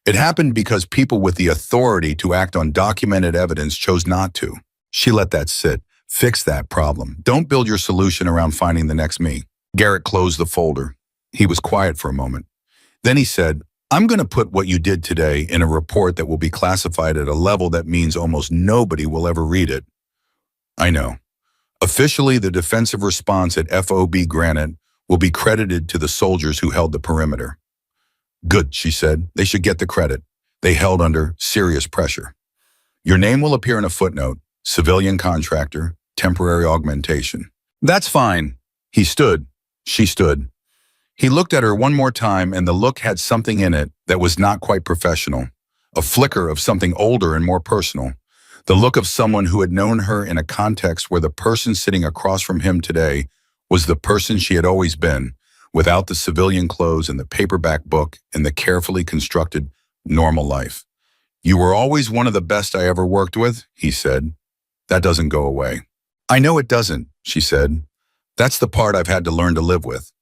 It happened because people with the authority to act on documented evidence chose not to. She let that sit. Fix that problem. Don't build your solution around finding the next me. Garrett closed the folder. He was quiet for a moment. Then he said, I'm going to put what you did today in a report that will be classified at a level that means almost nobody will ever read it. I know. Officially, the defensive response at FOB Granite will be credited to the soldiers who held the perimeter. Good, she said. They should get the credit. They held under serious pressure. Your name will appear in a footnote, civilian contractor, temporary augmentation. That's fine. He stood. She stood. He looked at her one more time, and the look had something in it that was not quite professional, a flicker of something older and more personal, the look of someone who had known her in a context where the person sitting across from him today was the person she had always been, without the civilian clothes and the paperback book and the carefully constructed normal life. You were always one of the best I ever worked with, he said. That doesn't go away. I know it doesn't, she said. That's the part I've had to learn to live with.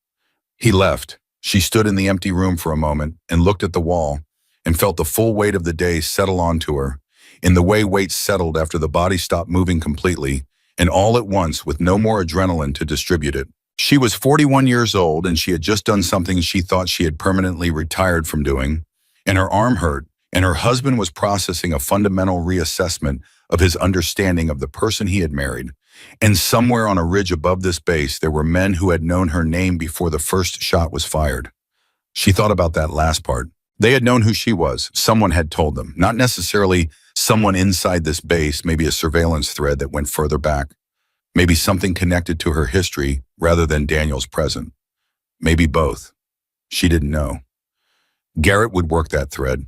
He left. She stood in the empty room for a moment and looked at the wall and felt the full weight of the day settle onto her, in the way weight settled after the body stopped moving completely, and all at once with no more adrenaline to distribute it. She was 41 years old and she had just done something she thought she had permanently retired from doing, and her arm hurt, and her husband was processing a fundamental reassessment of his understanding of the person he had married. And somewhere on a ridge above this base, there were men who had known her name before the first shot was fired. She thought about that last part. They had known who she was. Someone had told them, not necessarily someone inside this base, maybe a surveillance thread that went further back. Maybe something connected to her history rather than Daniel's present. Maybe both. She didn't know. Garrett would work that thread.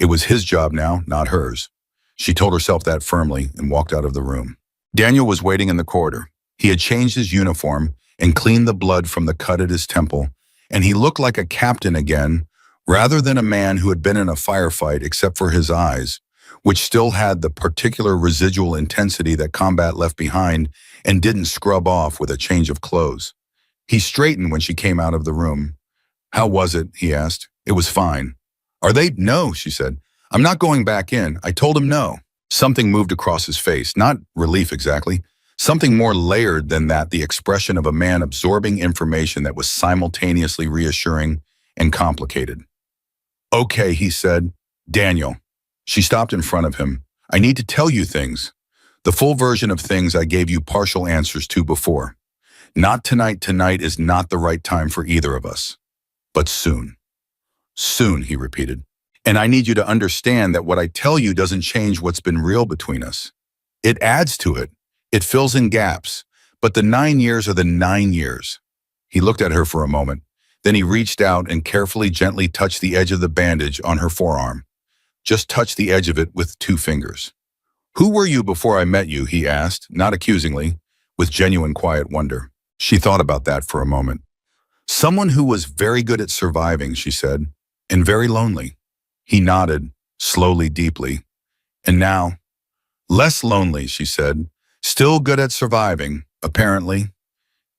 It was his job now, not hers. She told herself that firmly and walked out of the room. Daniel was waiting in the corridor. He had changed his uniform and cleaned the blood from the cut at his temple, and he looked like a captain again, rather than a man who had been in a firefight except for his eyes, which still had the particular residual intensity that combat left behind and didn't scrub off with a change of clothes. He straightened when she came out of the room. How was it? He asked. It was fine. Are they? No, she said. I'm not going back in. I told him no. Something moved across his face, not relief exactly. Something more layered than that, the expression of a man absorbing information that was simultaneously reassuring and complicated. Okay, he said. Daniel. She stopped in front of him. I need to tell you things. The full version of things I gave you partial answers to before. Not tonight. Tonight is not the right time for either of us. But soon. Soon, he repeated. And I need you to understand that what I tell you doesn't change what's been real between us. It adds to it. It fills in gaps. But the 9 years are the 9 years. He looked at her for a moment. Then he reached out and carefully, gently touched the edge of the bandage on her forearm. Just touched the edge of it with 2 fingers. Who were you before I met you? He asked, not accusingly, with genuine quiet wonder. She thought about that for a moment. Someone who was very good at surviving, she said, and very lonely. He nodded, slowly, deeply. And now, less lonely, she said, still good at surviving, apparently.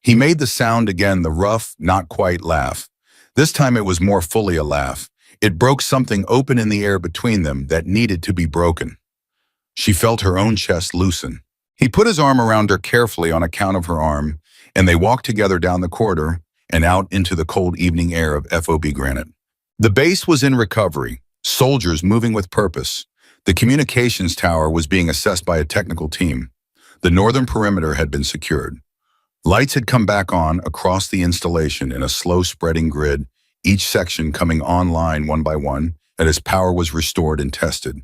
He made the sound again, the rough, not quite laugh. This time it was more fully a laugh. It broke something open in the air between them that needed to be broken. She felt her own chest loosen. He put his arm around her carefully on account of her arm, and they walked together down the corridor and out into the cold evening air of FOB Granite. The base was in recovery, soldiers moving with purpose. The communications tower was being assessed by a technical team. The northern perimeter had been secured. Lights had come back on across the installation in a slow spreading grid, each section coming online one by one as power was restored and tested.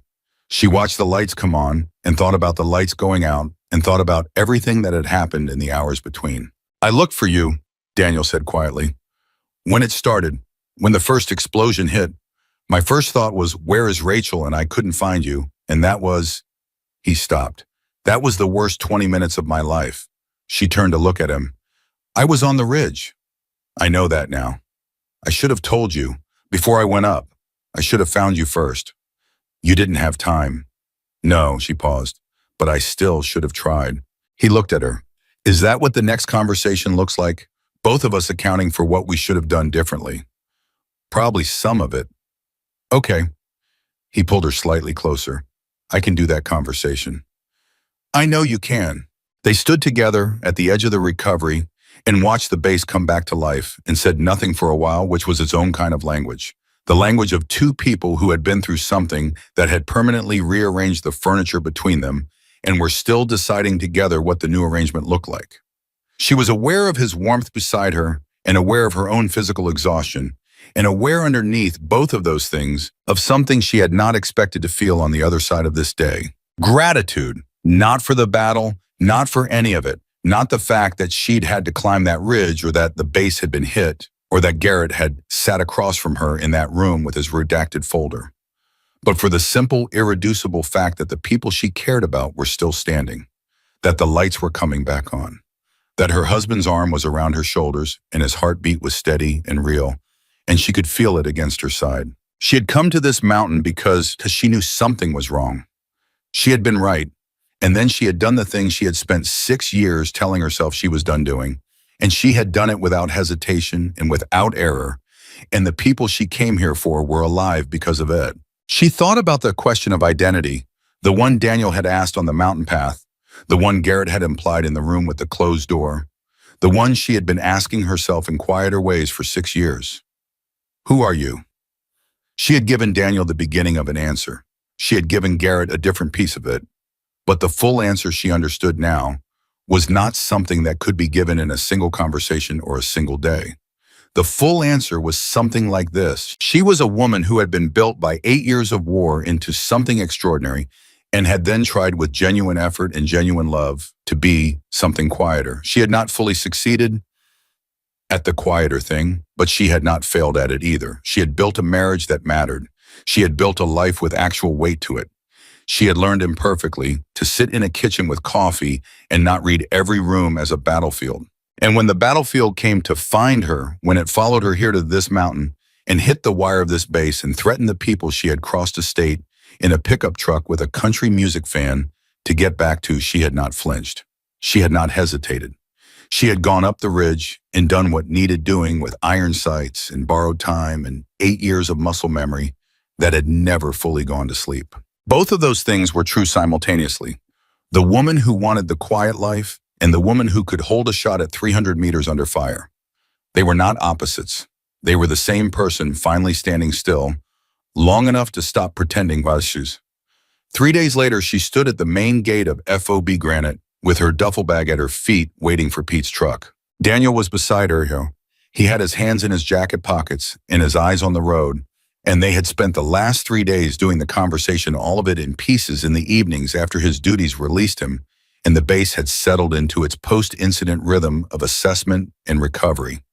She watched the lights come on and thought about the lights going out and thought about everything that had happened in the hours between. "I looked for you," Daniel said quietly. "When it started, when the first explosion hit, my first thought was, where is Rachel? And I couldn't find you. And that was—" He stopped. "That was the worst 20 minutes of my life." She turned to look at him. "I was on the ridge." "I know that now. I should have told you. Before I went up, I should have found you first. You didn't have time." "No," she paused, "but I still should have tried." He looked at her. "Is that what the next conversation looks like? Both of us accounting for what we should have done differently?" "Probably some of it." "Okay." He pulled her slightly closer. "I can do that conversation." "I know you can." They stood together at the edge of the recovery and watched the base come back to life and said nothing for a while, which was its own kind of language. The language of two people who had been through something that had permanently rearranged the furniture between them and were still deciding together what the new arrangement looked like. She was aware of his warmth beside her and aware of her own physical exhaustion, and aware underneath both of those things of something she had not expected to feel on the other side of this day. Gratitude, not for the battle, not for any of it, not the fact that she'd had to climb that ridge or that the base had been hit or that Garrett had sat across from her in that room with his redacted folder, but for the simple, irreducible fact that the people she cared about were still standing, that the lights were coming back on, that her husband's arm was around her shoulders and his heartbeat was steady and real, and she could feel it against her side. She had come to this mountain because she knew something was wrong. She had been right, and then she had done the thing she had spent 6 years telling herself she was done doing, and she had done it without hesitation and without error, and the people she came here for were alive because of it. She thought about the question of identity, the one Daniel had asked on the mountain path, the one Garrett had implied in the room with the closed door, the one she had been asking herself in quieter ways for 6 years. Who are you? She had given Daniel the beginning of an answer. She had given Garrett a different piece of it. But the full answer she understood now was not something that could be given in a single conversation or a single day. The full answer was something like this. She was a woman who had been built by 8 years of war into something extraordinary and had then tried with genuine effort and genuine love to be something quieter. She had not fully succeeded at the quieter thing, but she had not failed at it either. She had built a marriage that mattered. She had built a life with actual weight to it. She had learned imperfectly to sit in a kitchen with coffee and not read every room as a battlefield. And when the battlefield came to find her, when it followed her here to this mountain and hit the wire of this base and threatened the people she had crossed a state in a pickup truck with a country music fan to get back to, she had not flinched. She had not hesitated. She had gone up the ridge and done what needed doing with iron sights and borrowed time and 8 years of muscle memory that had never fully gone to sleep. Both of those things were true simultaneously. The woman who wanted the quiet life and the woman who could hold a shot at 300 meters under fire. They were not opposites. They were the same person finally standing still, long enough to stop pretending while shoes. 3 days later, she stood at the main gate of FOB Granite with her duffel bag at her feet waiting for Pete's truck. Daniel was beside her. He had his hands in his jacket pockets and his eyes on the road, and they had spent the last 3 days doing the conversation, all of it in pieces in the evenings after his duties released him, and the base had settled into its post-incident rhythm of assessment and recovery.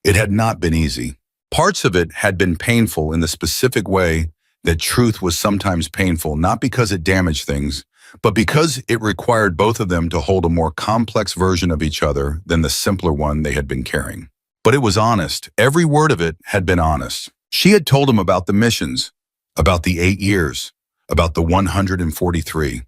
It had not been easy. Parts of it had been painful in the specific way that truth was sometimes painful, not because it damaged things, but because it required both of them to hold a more complex version of each other than the simpler one they had been carrying. But it was honest. Every word of it had been honest. She had told him about the missions, about the 8 years, about the 143,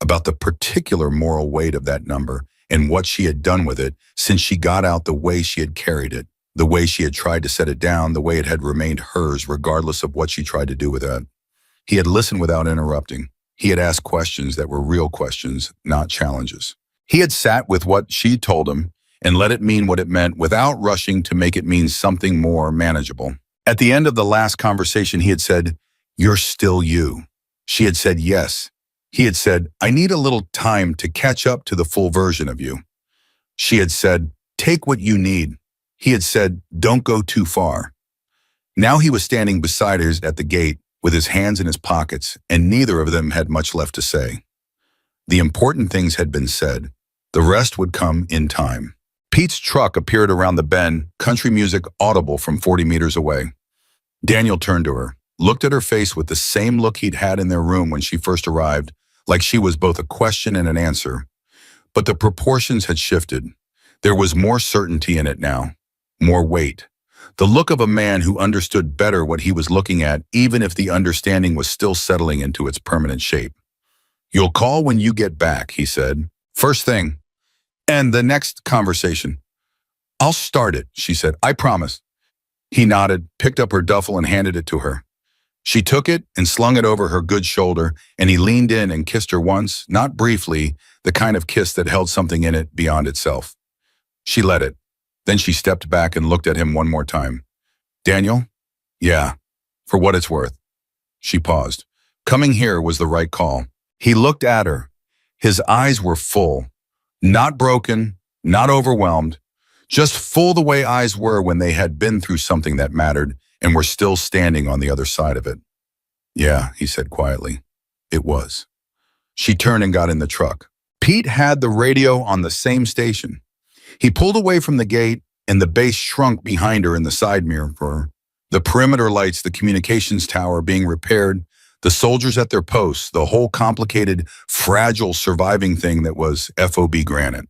about the particular moral weight of that number and what she had done with it since she got out, the way she had carried it, the way she had tried to set it down, the way it had remained hers regardless of what she tried to do with it. He had listened without interrupting. He had asked questions that were real questions, not challenges. He had sat with what she told him and let it mean what it meant without rushing to make it mean something more manageable. At the end of the last conversation, he had said, "You're still you." She had said yes. He had said, I need a little time to catch up to the full version of you. She had said, take what you need. He had said, don't go too far. Now he was standing beside her at the gate with his hands in his pockets, and neither of them had much left to say. The important things had been said. The rest would come in time. Pete's truck appeared around the bend, country music audible from 40 meters away. Daniel turned to her, looked at her face with the same look he'd had in their room when she first arrived, like she was both a question and an answer. But the proportions had shifted. There was more certainty in it now, more weight. The look of a man who understood better what he was looking at, even if the understanding was still settling into its permanent shape. You'll call when you get back, he said. First thing. And the next conversation. I'll start it, she said. I promise. He nodded, picked up her duffel and handed it to her. She took it and slung it over her good shoulder, and he leaned in and kissed her once, not briefly, the kind of kiss that held something in it beyond itself. She let it. Then she stepped back and looked at him one more time. Daniel? Yeah, for what it's worth. She paused. Coming here was the right call. He looked at her. His eyes were full. Not broken, not overwhelmed, just full the way eyes were when they had been through something that mattered and were still standing on the other side of it. Yeah, he said quietly. It was. She turned and got in the truck. Pete had the radio on the same station. He pulled away from the gate, and the base shrunk behind her in the side mirror for her. The perimeter lights, the communications tower being repaired, the soldiers at their posts, the whole complicated, fragile, surviving thing that was FOB Granite.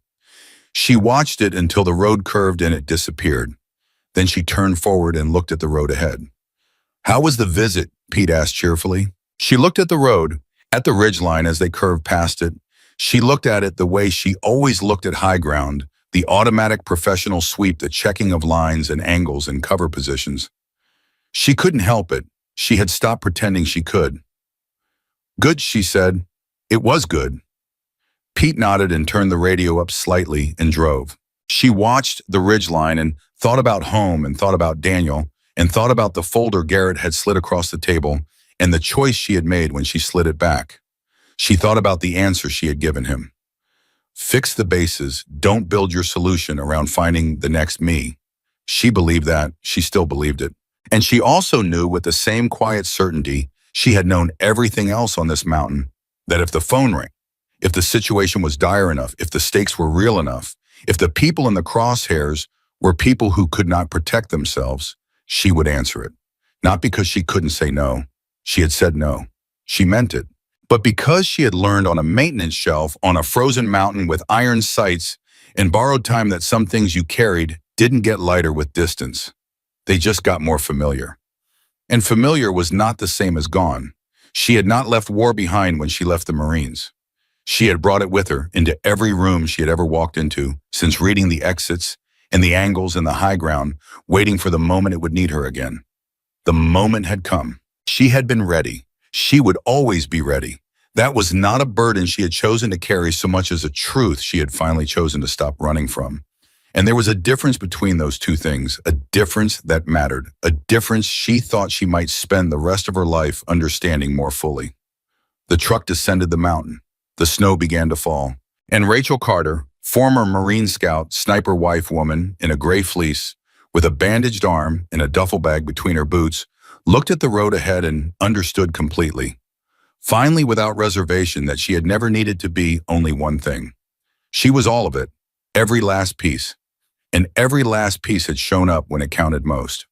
She watched it until the road curved and it disappeared. Then she turned forward and looked at the road ahead. How was the visit? Pete asked cheerfully. She looked at the road, at the ridgeline as they curved past it. She looked at it the way she always looked at high ground, the automatic professional sweep, the checking of lines and angles and cover positions. She couldn't help it. She had stopped pretending she could. Good, she said. It was good. Pete nodded and turned the radio up slightly and drove. She watched the ridgeline and thought about home and thought about Daniel and thought about the folder Garrett had slid across the table and the choice she had made when she slid it back. She thought about the answer she had given him. Fix the bases. Don't build your solution around finding the next me. She believed that. She still believed it. And she also knew with the same quiet certainty she had known everything else on this mountain, that if the phone rang, if the situation was dire enough, if the stakes were real enough, if the people in the crosshairs were people who could not protect themselves, she would answer it. Not because she couldn't say no. She had said no. She meant it. But because she had learned on a maintenance shelf on a frozen mountain with iron sights and borrowed time that some things you carried didn't get lighter with distance. They just got more familiar. And familiar was not the same as gone. She had not left war behind when she left the Marines. She had brought it with her into every room she had ever walked into since reading the exits and the angles and the high ground, waiting for the moment it would need her again. The moment had come. She had been ready. She would always be ready. That was not a burden she had chosen to carry so much as a truth she had finally chosen to stop running from. And there was a difference between those two things, a difference that mattered, a difference she thought she might spend the rest of her life understanding more fully. The truck descended the mountain. The snow began to fall. And Rachel Carter, former Marine Scout, sniper wife woman in a gray fleece, with a bandaged arm and a duffel bag between her boots, looked at the road ahead and understood completely. Finally, without reservation, that she had never needed to be only one thing. She was all of it, every last piece. And every last piece had shown up when it counted most.